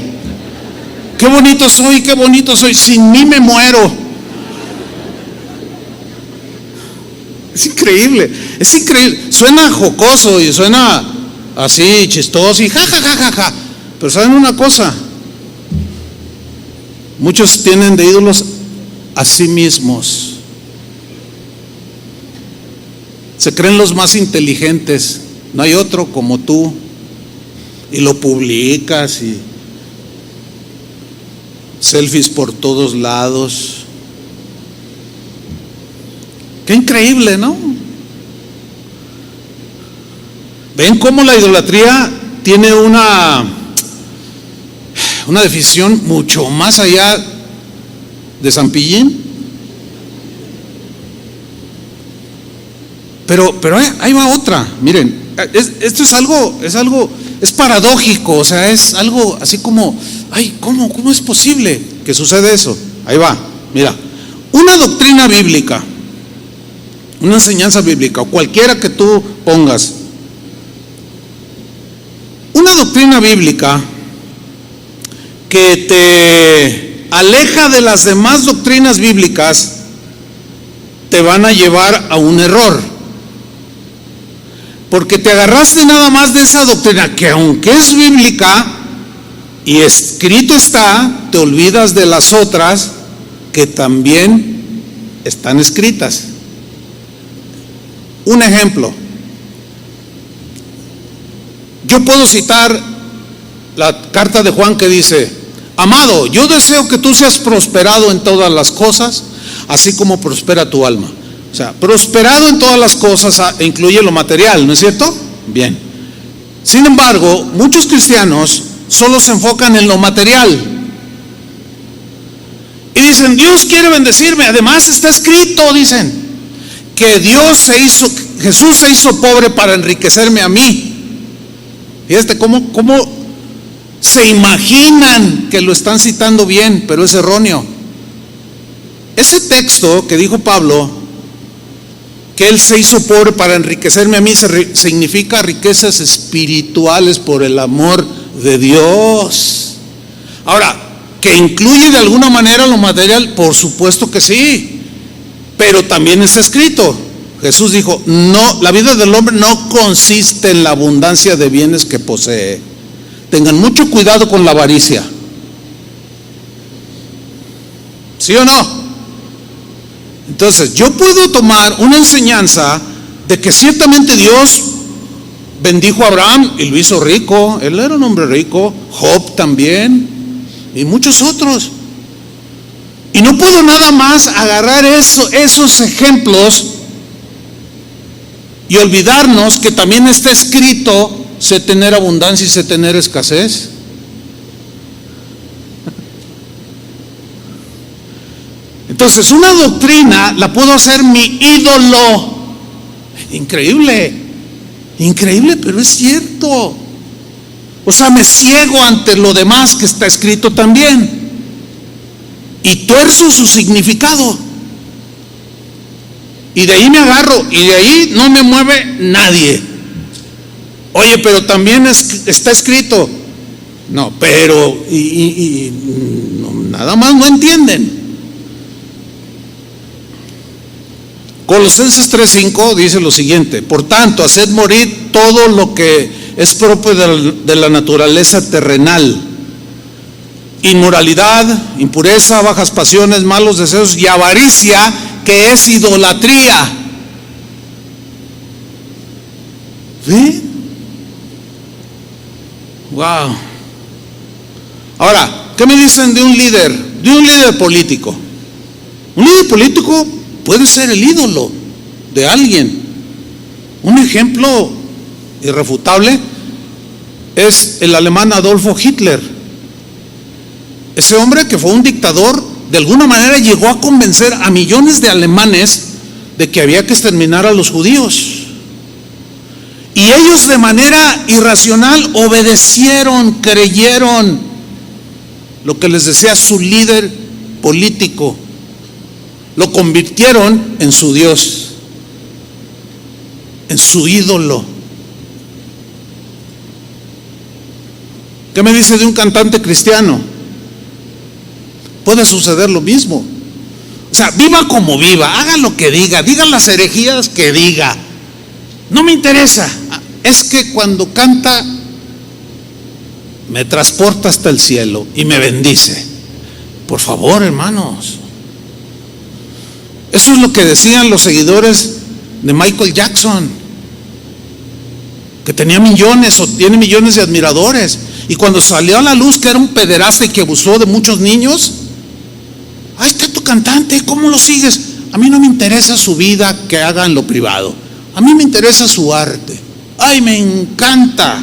Qué bonito soy, qué bonito soy. Sin mí me muero. Es increíble, es increíble. Suena jocoso y suena así chistoso y ja, ja, ja, ja, ja. Pero ¿saben una cosa? Muchos tienen de ídolos a sí mismos. Se creen los más inteligentes. No hay otro como tú. Y lo publicas y selfies por todos lados. Qué increíble, ¿no? ¿Ven cómo la idolatría tiene una definición mucho más allá de San Pillín? Pero ahí va otra. Miren, esto es paradójico, o sea, es algo así como, ay, ¿cómo es posible que suceda eso? Ahí va, mira, una doctrina bíblica, una enseñanza bíblica, o cualquiera que tú pongas, una doctrina bíblica que te aleja de las demás doctrinas bíblicas, te van a llevar a un error. Porque te agarraste nada más de esa doctrina que, aunque es bíblica y escrito está, te olvidas de las otras que también están escritas. Un ejemplo, yo puedo citar la carta de Juan que dice: amado, yo deseo que tú seas prosperado en todas las cosas, así como prospera tu alma. O sea, prosperado en todas las cosas incluye lo material, ¿no es cierto? Bien. Sin embargo, muchos cristianos solo se enfocan en lo material y dicen: Dios quiere bendecirme. Además está escrito, dicen, que Jesús se hizo pobre para enriquecerme a mí. Fíjate cómo se imaginan que lo están citando bien, pero es erróneo. Ese texto que dijo Pablo, que Él se hizo pobre para enriquecerme a mí, significa riquezas espirituales por el amor de Dios. Ahora, ¿que incluye de alguna manera lo material? Por supuesto que sí, pero también está escrito. Jesús dijo: no, la vida del hombre no consiste en la abundancia de bienes que posee. Tengan mucho cuidado con la avaricia. ¿Sí o no? Entonces, yo puedo tomar una enseñanza de que ciertamente Dios bendijo a Abraham y lo hizo rico. Él era un hombre rico, Job también, y muchos otros. Y no puedo nada más agarrar esos ejemplos y olvidarnos que también está escrito: sé tener abundancia y sé tener escasez. Entonces, una doctrina la puedo hacer mi ídolo. Increíble, pero es cierto. O sea, me ciego ante lo demás que está escrito también y tuerzo su significado. Y de ahí me agarro y de ahí no me mueve nadie. Oye, pero también está escrito. No, pero nada más no entienden. Colosenses 3:5 dice lo siguiente: por tanto, haced morir todo lo que es propio de la naturaleza terrenal: inmoralidad, impureza, bajas pasiones, malos deseos y avaricia, que es idolatría. ¿Sí? Wow. Ahora, ¿qué me dicen de un líder? De un líder político. Un líder político puede ser el ídolo de alguien. Un ejemplo irrefutable es el alemán Adolfo Hitler. Ese hombre, que fue un dictador, de alguna manera llegó a convencer a millones de alemanes de que había que exterminar a los judíos. Y ellos, de manera irracional, obedecieron, creyeron lo que les decía su líder político. Lo convirtieron en su Dios, en su ídolo. ¿Qué me dice de un cantante cristiano? Puede suceder lo mismo. O sea, viva como viva, haga lo que diga las herejías que diga. No me interesa. Es que cuando canta me transporta hasta el cielo y me bendice. Por favor, hermanos. Eso es lo que decían los seguidores de Michael Jackson, que tenía millones o tiene millones de admiradores. Y cuando salió a la luz que era un pederasta y que abusó de muchos niños, ahí está tu cantante, ¿cómo lo sigues? a mí no me interesa su vida que haga en lo privado, a mí me interesa su arte. Ay, me encanta.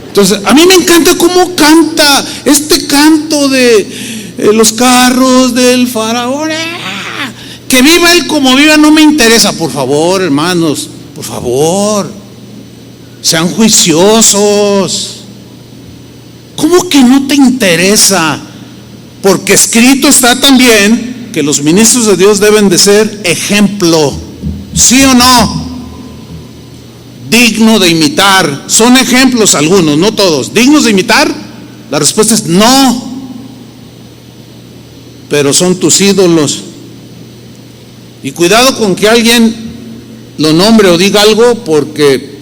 Entonces, a mí me encanta cómo canta este canto de los carros del faraón. Que viva él como viva no me interesa. Por favor, hermanos, por favor, sean juiciosos. ¿Cómo que no te interesa? Porque escrito está también que los ministros de Dios deben de ser ejemplo. ¿Sí o no? Digno de imitar. Son ejemplos algunos, no todos. ¿Dignos de imitar? La respuesta es no. Pero son tus ídolos. Y cuidado con que alguien lo nombre o diga algo, porque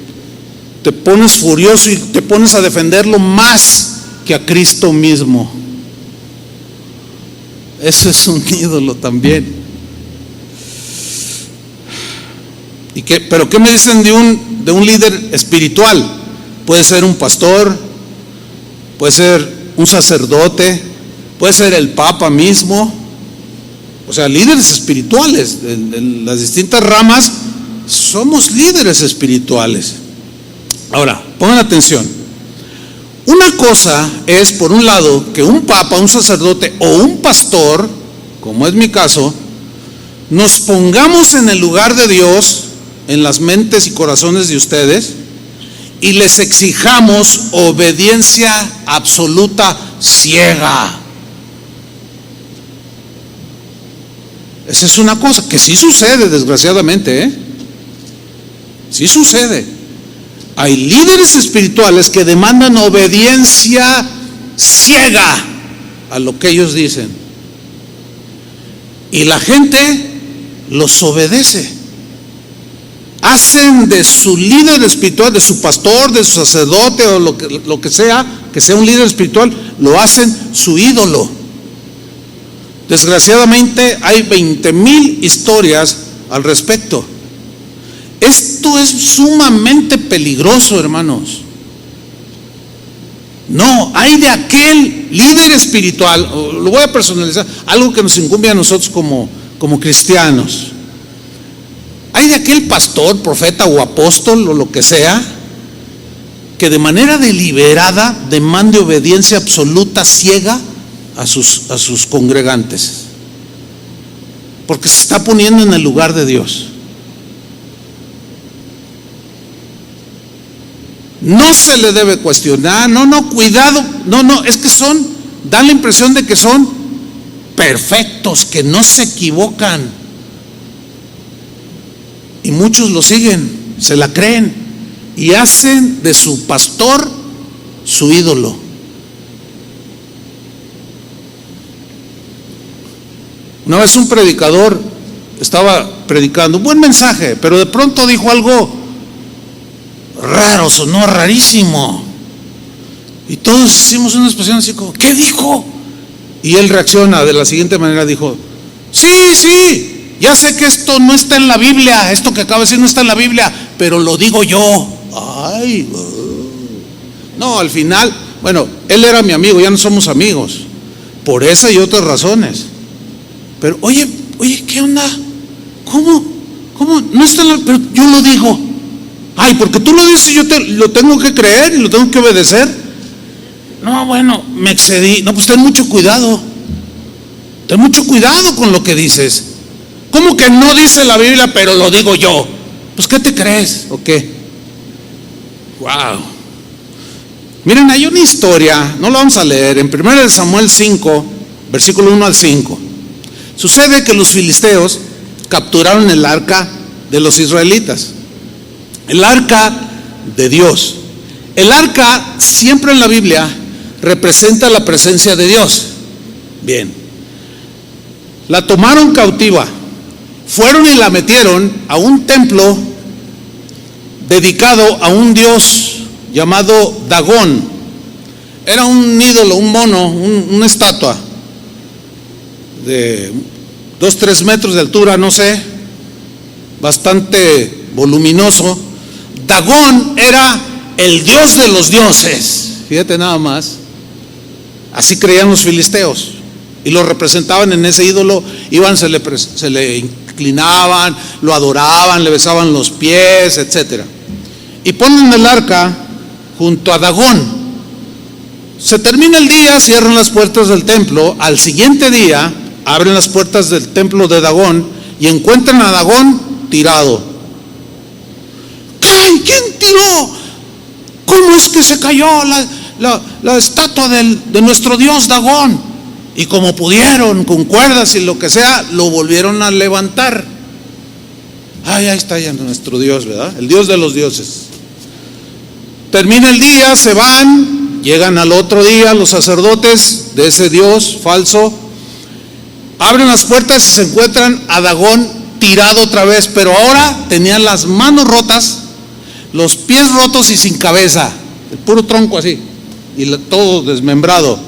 te pones furioso y te pones a defenderlo más que a Cristo mismo. Eso es un ídolo también. ¿Pero qué me dicen de un líder espiritual? Puede ser un pastor, puede ser un sacerdote, puede ser el Papa mismo. O sea, líderes espirituales. En las distintas ramas somos líderes espirituales. Ahora, pongan atención. Una cosa es, por un lado, que un papa, un sacerdote o un pastor, como es mi caso, nos pongamos en el lugar de Dios, en las mentes y corazones de ustedes, y les exijamos obediencia absoluta, ciega. Esa es una cosa que sí sucede, desgraciadamente, sí sucede. Hay líderes espirituales que demandan obediencia ciega a lo que ellos dicen, y la gente los obedece. Hacen de su líder espiritual, de su pastor, de su sacerdote o lo que sea un líder espiritual, lo hacen su ídolo. Desgraciadamente hay 20,000 historias al respecto. Esto es sumamente peligroso, hermanos. No, hay de aquel líder espiritual, lo voy a personalizar, algo que nos incumbe a nosotros como cristianos. Hay de aquel pastor, profeta o apóstol o lo que sea, que de manera deliberada demande obediencia absoluta, ciega a sus congregantes, porque se está poniendo en el lugar de Dios. No se le debe cuestionar, cuidado, es que dan la impresión de que son perfectos, que no se equivocan, y muchos lo siguen, se la creen y hacen de su pastor su ídolo. Una vez un predicador estaba predicando un buen mensaje, pero de pronto dijo algo raro, sonó rarísimo, y todos hicimos una expresión así como, ¿qué dijo? Y él reacciona de la siguiente manera, dijo, sí, ya sé que esto no está en la Biblia, esto que acabo de decir no está en la Biblia, pero lo digo yo. No, al final, bueno, él era mi amigo, ya no somos amigos, por esa y otras razones. Pero oye, ¿qué onda? ¿Cómo? No está en la, pero yo lo digo. Porque tú lo dices, yo lo tengo que creer y lo tengo que obedecer. No, bueno, me excedí. No, pues ten mucho cuidado. Ten mucho cuidado con lo que dices. ¿Cómo que no dice la Biblia, pero lo digo yo? Pues, ¿qué te crees? ¿O qué? Wow. Miren, hay una historia, no la vamos a leer, en 1 Samuel 5, versículo 1 al 5. Sucede que los filisteos capturaron el arca de los israelitas, el arca de Dios. El arca siempre en la Biblia representa la presencia de Dios. Bien, la tomaron cautiva, fueron y la metieron a un templo dedicado a un dios llamado Dagón. Era un ídolo, un mono, una estatua de 2-3 metros de altura, no sé, bastante voluminoso. Dagón era el dios de los dioses, fíjate nada más. Así creían los filisteos. y lo representaban en ese ídolo, iban, se le inclinaban, lo adoraban, le besaban los pies, etc. Y ponen el arca junto a Dagón. Se termina el día, cierran las puertas del templo. Al siguiente día abren las puertas del templo de Dagón y encuentran a Dagón tirado. ¡Ay! ¿Quién tiró? ¿Cómo es que se cayó la estatua de nuestro dios Dagón? Y como pudieron, con cuerdas y lo que sea, lo volvieron a levantar. Ay, ahí está ya nuestro dios, ¿verdad? El dios de los dioses. Termina el día, se van, llegan al otro día los sacerdotes de ese dios falso, abren las puertas y se encuentran a Dagón tirado otra vez, pero ahora tenía las manos rotas, los pies rotos y sin cabeza, el puro tronco así, y todo desmembrado.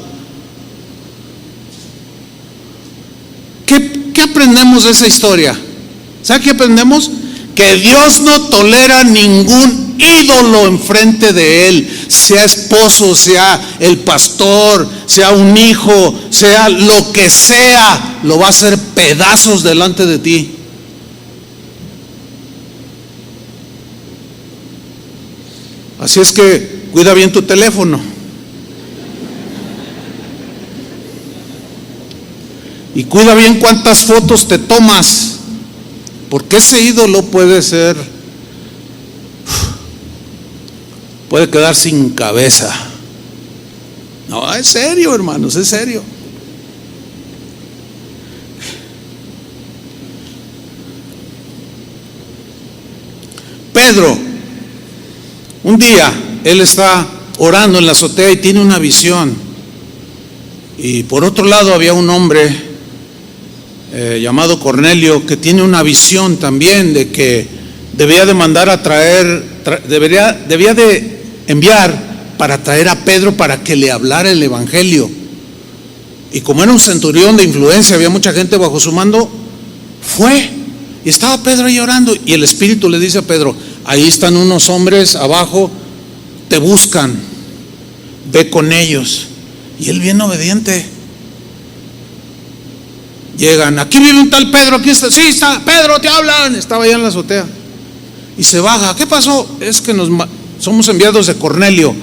¿Qué aprendemos de esa historia? ¿Sabe qué aprendemos? Que Dios no tolera ningún ídolo enfrente de Él, sea esposo, sea el pastor, sea un hijo, sea lo que sea, lo va a hacer pedazos delante de ti. Así es que cuida bien tu teléfono. Y cuida bien cuántas fotos te tomas, porque ese ídolo puede quedar sin cabeza. No, es serio, hermanos, es serio. Pedro, un día, él está orando en la azotea y tiene una visión. Y por otro lado había un hombre llamado Cornelio, que tiene una visión también de que debía de mandar a traer, debía de enviar para traer a Pedro para que le hablara el evangelio. Y como era un centurión de influencia, había mucha gente bajo su mando, fue, y estaba Pedro ahí orando, y el Espíritu le dice a Pedro: ahí están unos hombres abajo, te buscan, ve con ellos. Y él bien obediente. Llegan, aquí vive un tal Pedro, aquí está, sí está, Pedro, te hablan. Estaba allá en la azotea. Y se baja. ¿Qué pasó? Es que somos enviados de Cornelio.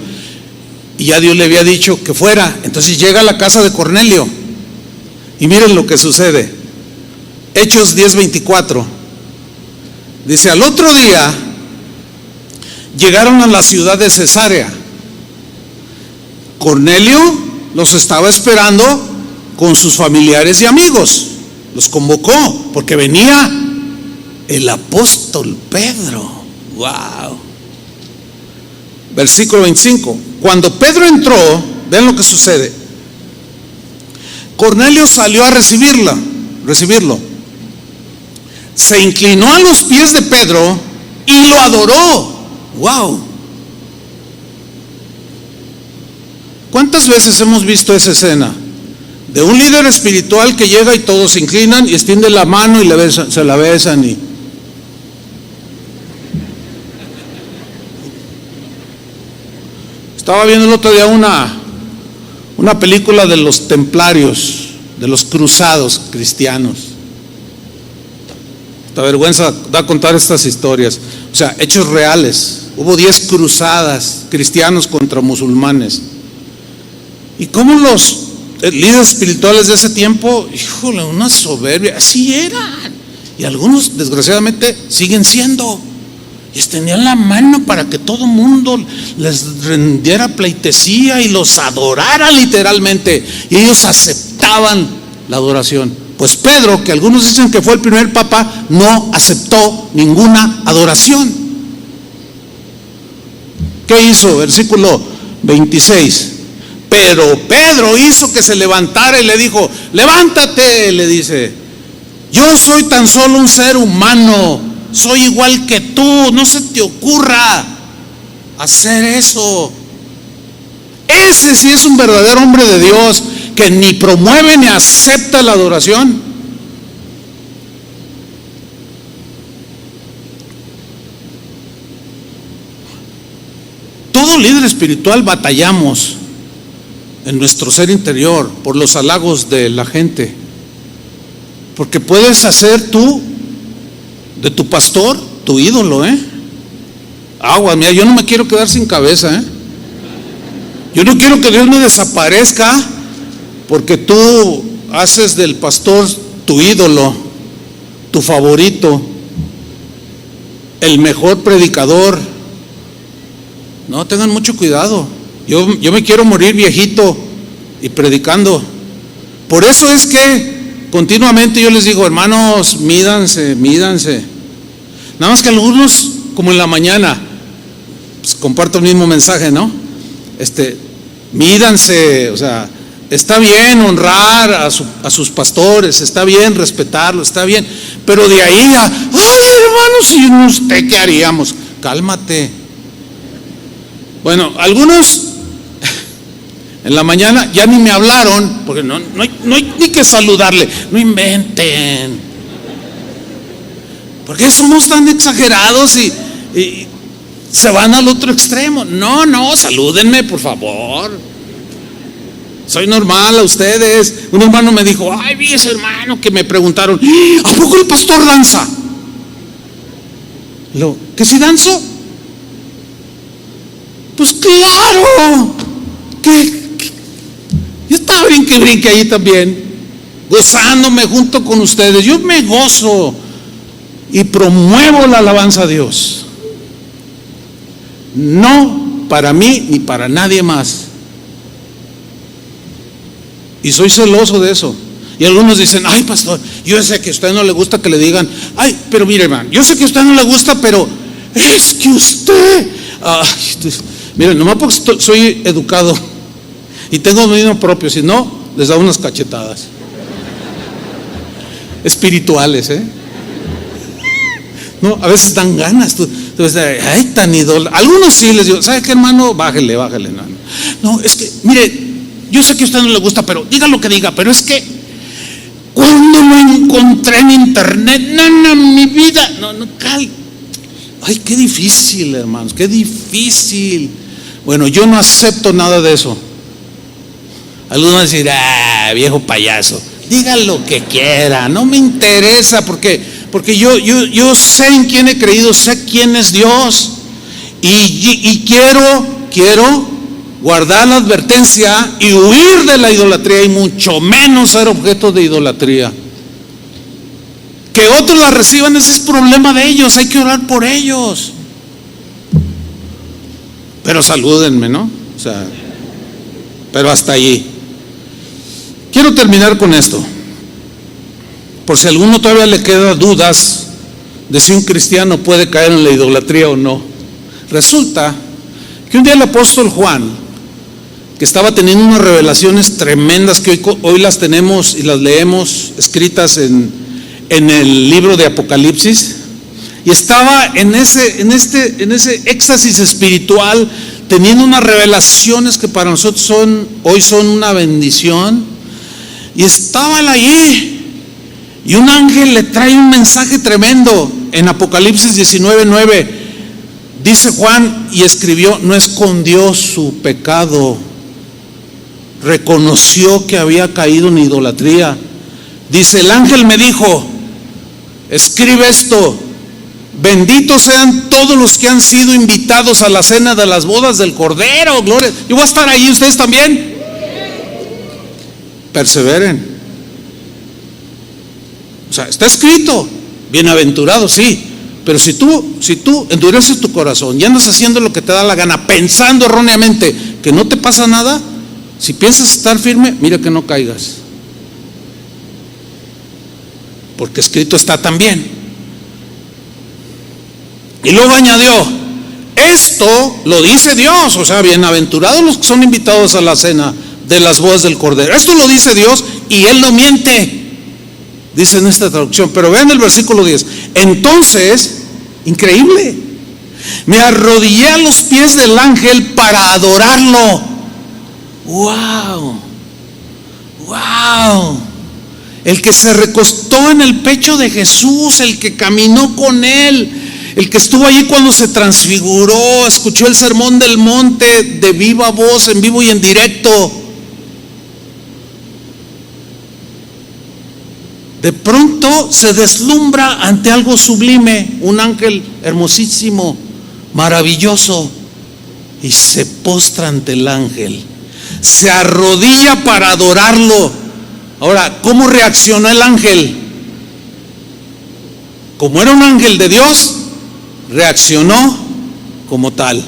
Y ya Dios le había dicho que fuera. Entonces llega a la casa de Cornelio. Y miren lo que sucede. Hechos 10:24. Dice: al otro día llegaron a la ciudad de Cesarea. Cornelio los estaba esperando con sus familiares y amigos. Los convocó porque venía el apóstol Pedro. Wow. Versículo 25. Cuando Pedro entró, ven lo que sucede. Cornelio salió a recibirlo. Se inclinó a los pies de Pedro y lo adoró. Wow. ¿Cuántas veces hemos visto esa escena? De un líder espiritual que llega y todos se inclinan y extienden la mano y se la besan. Y estaba viendo el otro día una película de los templarios, de los cruzados cristianos. Esta vergüenza da contar estas historias. O sea, hechos reales. Hubo 10 cruzadas cristianos contra musulmanes. Y cómo los líderes espirituales de ese tiempo, híjole, una soberbia, así eran. Y algunos desgraciadamente siguen siendo. Y extendían la mano para que todo el mundo les rendiera pleitesía y los adorara literalmente. Y ellos aceptaban la adoración. Pues Pedro, que algunos dicen que fue el primer papa, no aceptó ninguna adoración. ¿Qué hizo? Versículo 26. Pero Pedro hizo que se levantara y le dijo: levántate, le dice, yo soy tan solo un ser humano, soy igual que tú, no se te ocurra hacer eso. Ese sí es un verdadero hombre de Dios, que ni promueve ni acepta la adoración. Todo líder espiritual batallamos en nuestro ser interior por los halagos de la gente. Porque puedes hacer tú de tu pastor tu ídolo, Agua, mira, yo no me quiero quedar sin cabeza, Yo no quiero que Dios me desaparezca porque tú haces del pastor tu ídolo, tu favorito, el mejor predicador. No, tengan mucho cuidado. Yo me quiero morir viejito y predicando. Por eso es que continuamente yo les digo, hermanos, mídanse. Nada más que algunos, como en la mañana, pues comparto el mismo mensaje, ¿no? Mídanse, o sea, está bien honrar a sus pastores, está bien respetarlos, está bien, pero de ahí a, ay, hermanos, ¿y usted qué haríamos? Cálmate. Bueno, algunos en la mañana ya ni me hablaron, porque no hay ni que saludarle, no inventen. Porque somos tan exagerados y se van al otro extremo. No, salúdenme, por favor. Soy normal a ustedes. Un hermano me dijo, ay, vi ese hermano que me preguntaron, ¿a poco el pastor danza? ¿Que si danzo? Pues claro, que yo estaba brinque ahí también, gozándome junto con ustedes. Yo me gozo y promuevo la alabanza a Dios, no para mí ni para nadie más. Y soy celoso de eso. Y algunos dicen, ay, pastor, yo sé que a usted no le gusta que le digan, ay, pero mire, hermano, yo sé que a usted no le gusta, pero es que usted, miren, nomás porque soy educado y tengo dominio propio, si no, les da unas cachetadas espirituales, No, a veces dan ganas. Tú ves, ay, tan ídolo. Algunos sí les digo, ¿sabe qué, hermano? Bájele. No, es que, mire, yo sé que a usted no le gusta, pero diga lo que diga, pero es que cuando lo encontré en internet, no, mi vida, ay, qué difícil, hermanos, qué difícil. Bueno, yo no acepto nada de eso. Algunos van a decir, viejo payaso, diga lo que quiera, no me interesa, porque yo sé en quién he creído, sé quién es Dios, y quiero guardar la advertencia y huir de la idolatría, y mucho menos ser objeto de idolatría. Que otros la reciban, ese es problema de ellos, hay que orar por ellos. Pero salúdenme, ¿no? O sea, pero hasta allí. Quiero terminar con esto, por si a alguno todavía le queda dudas de si un cristiano puede caer en la idolatría o no. Resulta que un día el apóstol Juan, que estaba teniendo unas revelaciones tremendas que hoy las tenemos y las leemos escritas en el libro de Apocalipsis, y estaba en ese éxtasis espiritual, teniendo unas revelaciones que para nosotros hoy son una bendición, y estaba él allí, y un ángel le trae un mensaje tremendo. En Apocalipsis 19:9 dice Juan, y escribió, no escondió su pecado, reconoció que había caído en idolatría. Dice, el ángel me dijo, escribe esto: benditos sean todos los que han sido invitados a la cena de las bodas del Cordero. Gloria. Yo voy a estar ahí, ustedes también. Perseveren. O sea, está escrito, bienaventurado, sí, pero si tú endureces tu corazón y andas haciendo lo que te da la gana, pensando erróneamente que no te pasa nada, si piensas estar firme, mira que no caigas, porque escrito está también. Y luego añadió, esto lo dice Dios, o sea, bienaventurados los que son invitados a la cena de las bodas del Cordero. Esto lo dice Dios y Él no miente, dice en esta traducción. Pero vean el versículo 10. Entonces, increíble, me arrodillé a los pies del ángel para adorarlo. ¡Wow! El que se recostó en el pecho de Jesús, el que caminó con Él, el que estuvo allí cuando se transfiguró, escuchó el sermón del monte de viva voz, en vivo y en directo. de pronto se deslumbra ante algo sublime, un ángel hermosísimo, maravilloso, y se postra ante el ángel, se arrodilla para adorarlo. Ahora, ¿cómo reaccionó el ángel? Como era un ángel de Dios, reaccionó como tal.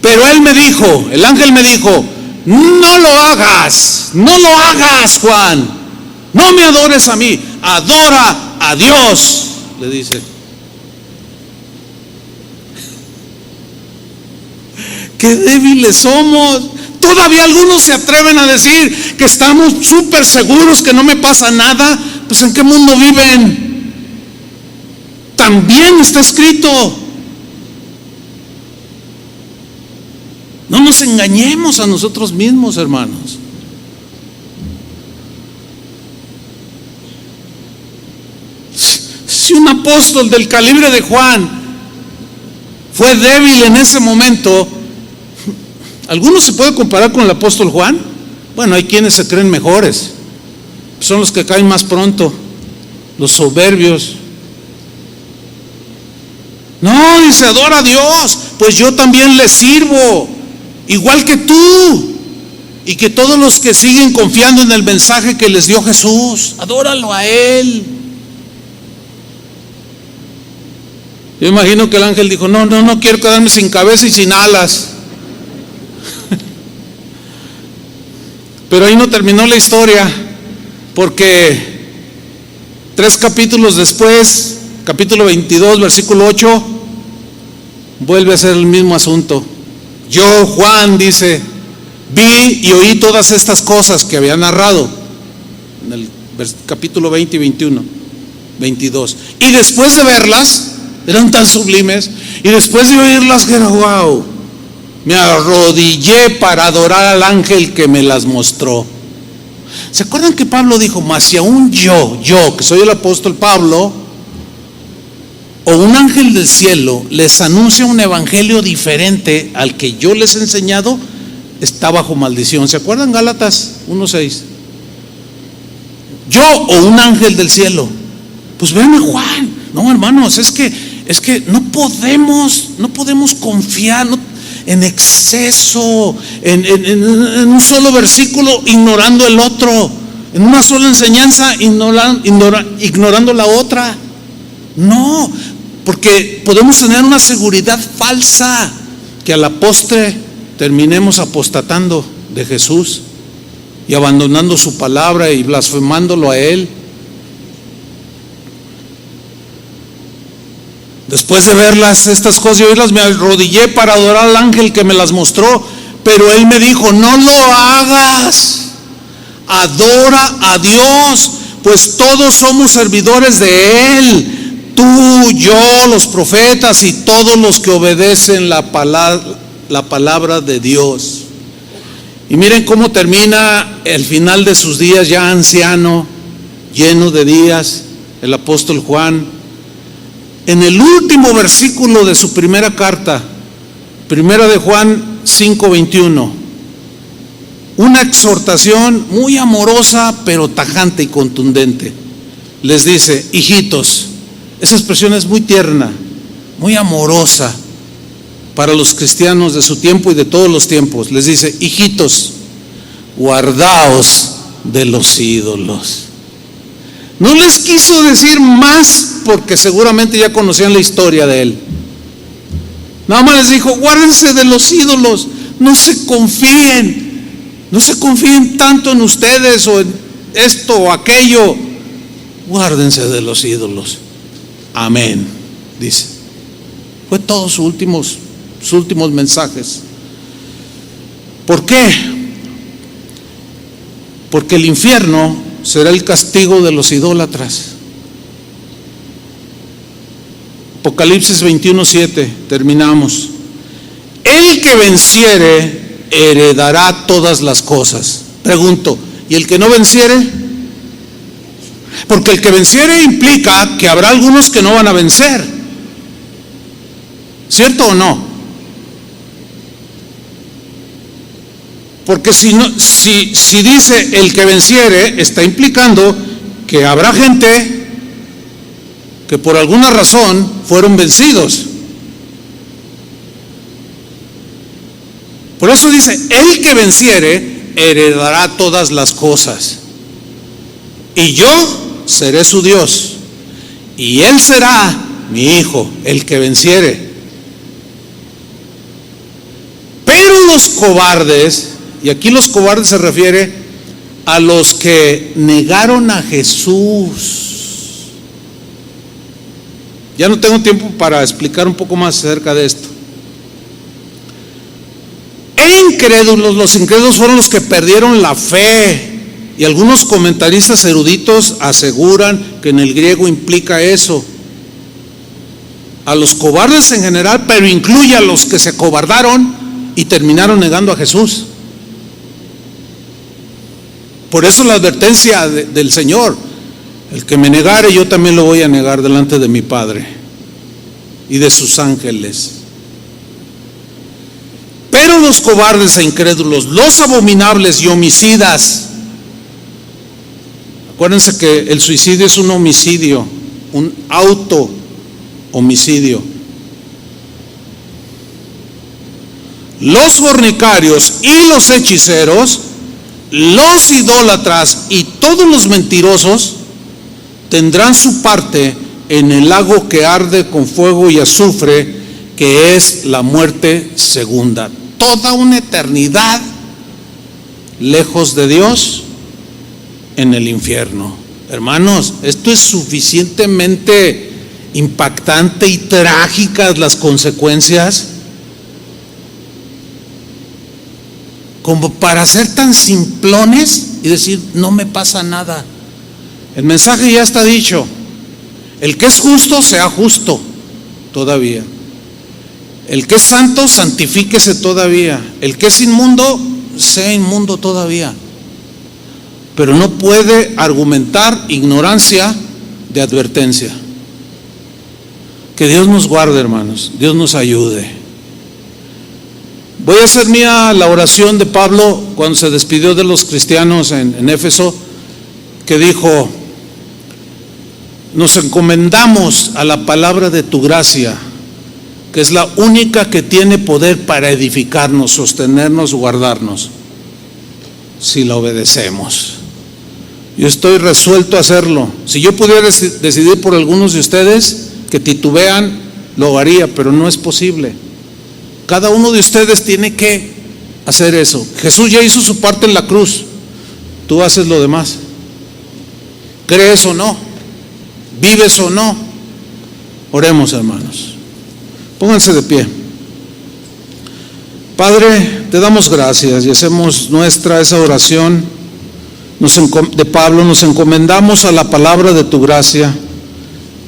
Pero él me dijo, el ángel me dijo: no lo hagas, no lo hagas, Juan, no me adores a mí, adora a Dios, le dice. Qué débiles somos. Todavía algunos se atreven a decir que estamos súper seguros que no me pasa nada. Pues ¿en qué mundo viven? También está escrito. No nos engañemos a nosotros mismos, hermanos. Si un apóstol del calibre de Juan fue débil en ese momento, ¿alguno se puede comparar con el apóstol Juan? Bueno, hay quienes se creen mejores, son los que caen más pronto, los soberbios. No, dice, adora a Dios, pues yo también le sirvo, igual que tú, y que todos los que siguen confiando en el mensaje que les dio Jesús, adóralo a Él. Yo imagino que el ángel dijo: no quiero quedarme sin cabeza y sin alas. Pero ahí no terminó la historia, porque 3 capítulos después, capítulo 22, versículo 8, vuelve a ser el mismo asunto. Yo, Juan, dice, vi y oí todas estas cosas que había narrado en el capítulo 20 y 21, 22. Y después de verlas, eran tan sublimes, y después de oírlas, que era wow, me arrodillé para adorar al ángel que me las mostró. ¿Se acuerdan que Pablo dijo: mas si aún yo, que soy el apóstol Pablo, o un ángel del cielo les anuncia un evangelio diferente al que yo les he enseñado, está bajo maldición? ¿Se acuerdan Gálatas 1:6? Yo o un ángel del cielo. Pues vean a Juan. No, hermanos, es que no podemos confiar en exceso, en un solo versículo ignorando el otro, en una sola enseñanza ignorando la otra. No, porque podemos tener una seguridad falsa que a la postre terminemos apostatando de Jesús y abandonando su palabra y blasfemándolo a Él. Después de verlas, estas cosas y oírlas, me arrodillé para adorar al ángel que me las mostró, pero él me dijo: no lo hagas, adora a Dios, pues todos somos servidores de Él, tú, yo, los profetas y todos los que obedecen la palabra de Dios. Y miren cómo termina el final de sus días, ya anciano, lleno de días, el apóstol Juan. En el último versículo de su primera carta, primera de Juan 5:21, una exhortación muy amorosa pero tajante y contundente. Les dice: hijitos. Esa expresión es muy tierna, muy amorosa para los cristianos de su tiempo y de todos los tiempos. Les dice: hijitos, guardaos de los ídolos. No les quiso decir más porque seguramente ya conocían la historia de él. Nada más les dijo: guárdense de los ídolos, no se confíen tanto en ustedes o en esto o aquello. Guárdense de los ídolos. Amén, dice. Fue todos sus últimos mensajes. ¿Por qué? Porque el infierno será el castigo de los idólatras. Apocalipsis 21:7, terminamos. El que venciere heredará todas las cosas. Pregunto, ¿y el que no venciere? Porque el que venciere implica que habrá algunos que no van a vencer. ¿Cierto o no? Porque si dice el que venciere, está implicando que habrá gente que por alguna razón fueron vencidos. Por eso dice, el que venciere heredará todas las cosas, y yo seré su Dios, y él será mi hijo, el que venciere. Pero los cobardes, y aquí los cobardes se refiere a los que negaron a Jesús. Ya no tengo tiempo para explicar un poco más acerca de esto. Incrédulos, los incrédulos fueron los que perdieron la fe, y algunos comentaristas eruditos aseguran que en el griego implica eso, a los cobardes en general, pero incluye a los que se acobardaron y terminaron negando a Jesús. Por eso la advertencia del Señor: el que me negare, yo también lo voy a negar delante de mi Padre y de sus ángeles. Pero los cobardes e incrédulos, los abominables y homicidas, acuérdense que el suicidio es un homicidio, un auto-homicidio. Los fornicarios y los hechiceros, los idólatras y todos los mentirosos tendrán su parte en el lago que arde con fuego y azufre, que es la muerte segunda. Toda una eternidad lejos de Dios en el infierno. Hermanos, esto es suficientemente impactante y trágicas las consecuencias como para ser tan simplones y decir, no me pasa nada. El mensaje ya está dicho: el que es justo, sea justo todavía. El que es santo, santifíquese todavía. El que es inmundo, sea inmundo todavía. Pero no puede argumentar ignorancia de advertencia. Que Dios nos guarde, hermanos. Dios nos ayude. Voy a hacer mía la oración de Pablo cuando se despidió de los cristianos en Éfeso, que dijo: nos encomendamos a la palabra de tu gracia, que es la única que tiene poder para edificarnos, sostenernos, guardarnos, si la obedecemos. Yo estoy resuelto a hacerlo. Si yo pudiera decidir por algunos de ustedes que titubean, lo haría, pero no es posible. Cada uno de ustedes tiene que hacer eso. Jesús ya hizo su parte en la cruz, tú haces lo demás. ¿Crees o no? ¿Vives o no? Oremos, hermanos. Pónganse de pie. Padre, te damos gracias y hacemos nuestra esa oración de Pablo. Nos encomendamos a la palabra de tu gracia,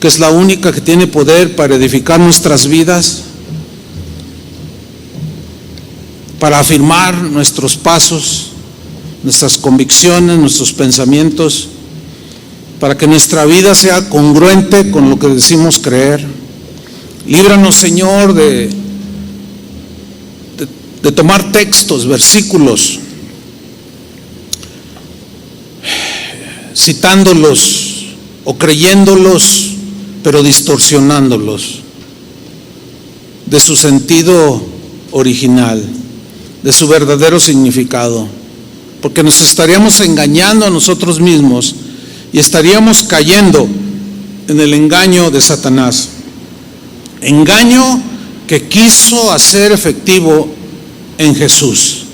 que es la única que tiene poder para edificar nuestras vidas, para afirmar nuestros pasos, nuestras convicciones, nuestros pensamientos, para que nuestra vida sea congruente con lo que decimos creer. Líbranos, Señor, de tomar textos, versículos, citándolos o creyéndolos, pero distorsionándolos de su sentido original, de su verdadero significado, porque nos estaríamos engañando a nosotros mismos y estaríamos cayendo en el engaño de Satanás. Engaño que quiso hacer efectivo en Jesús.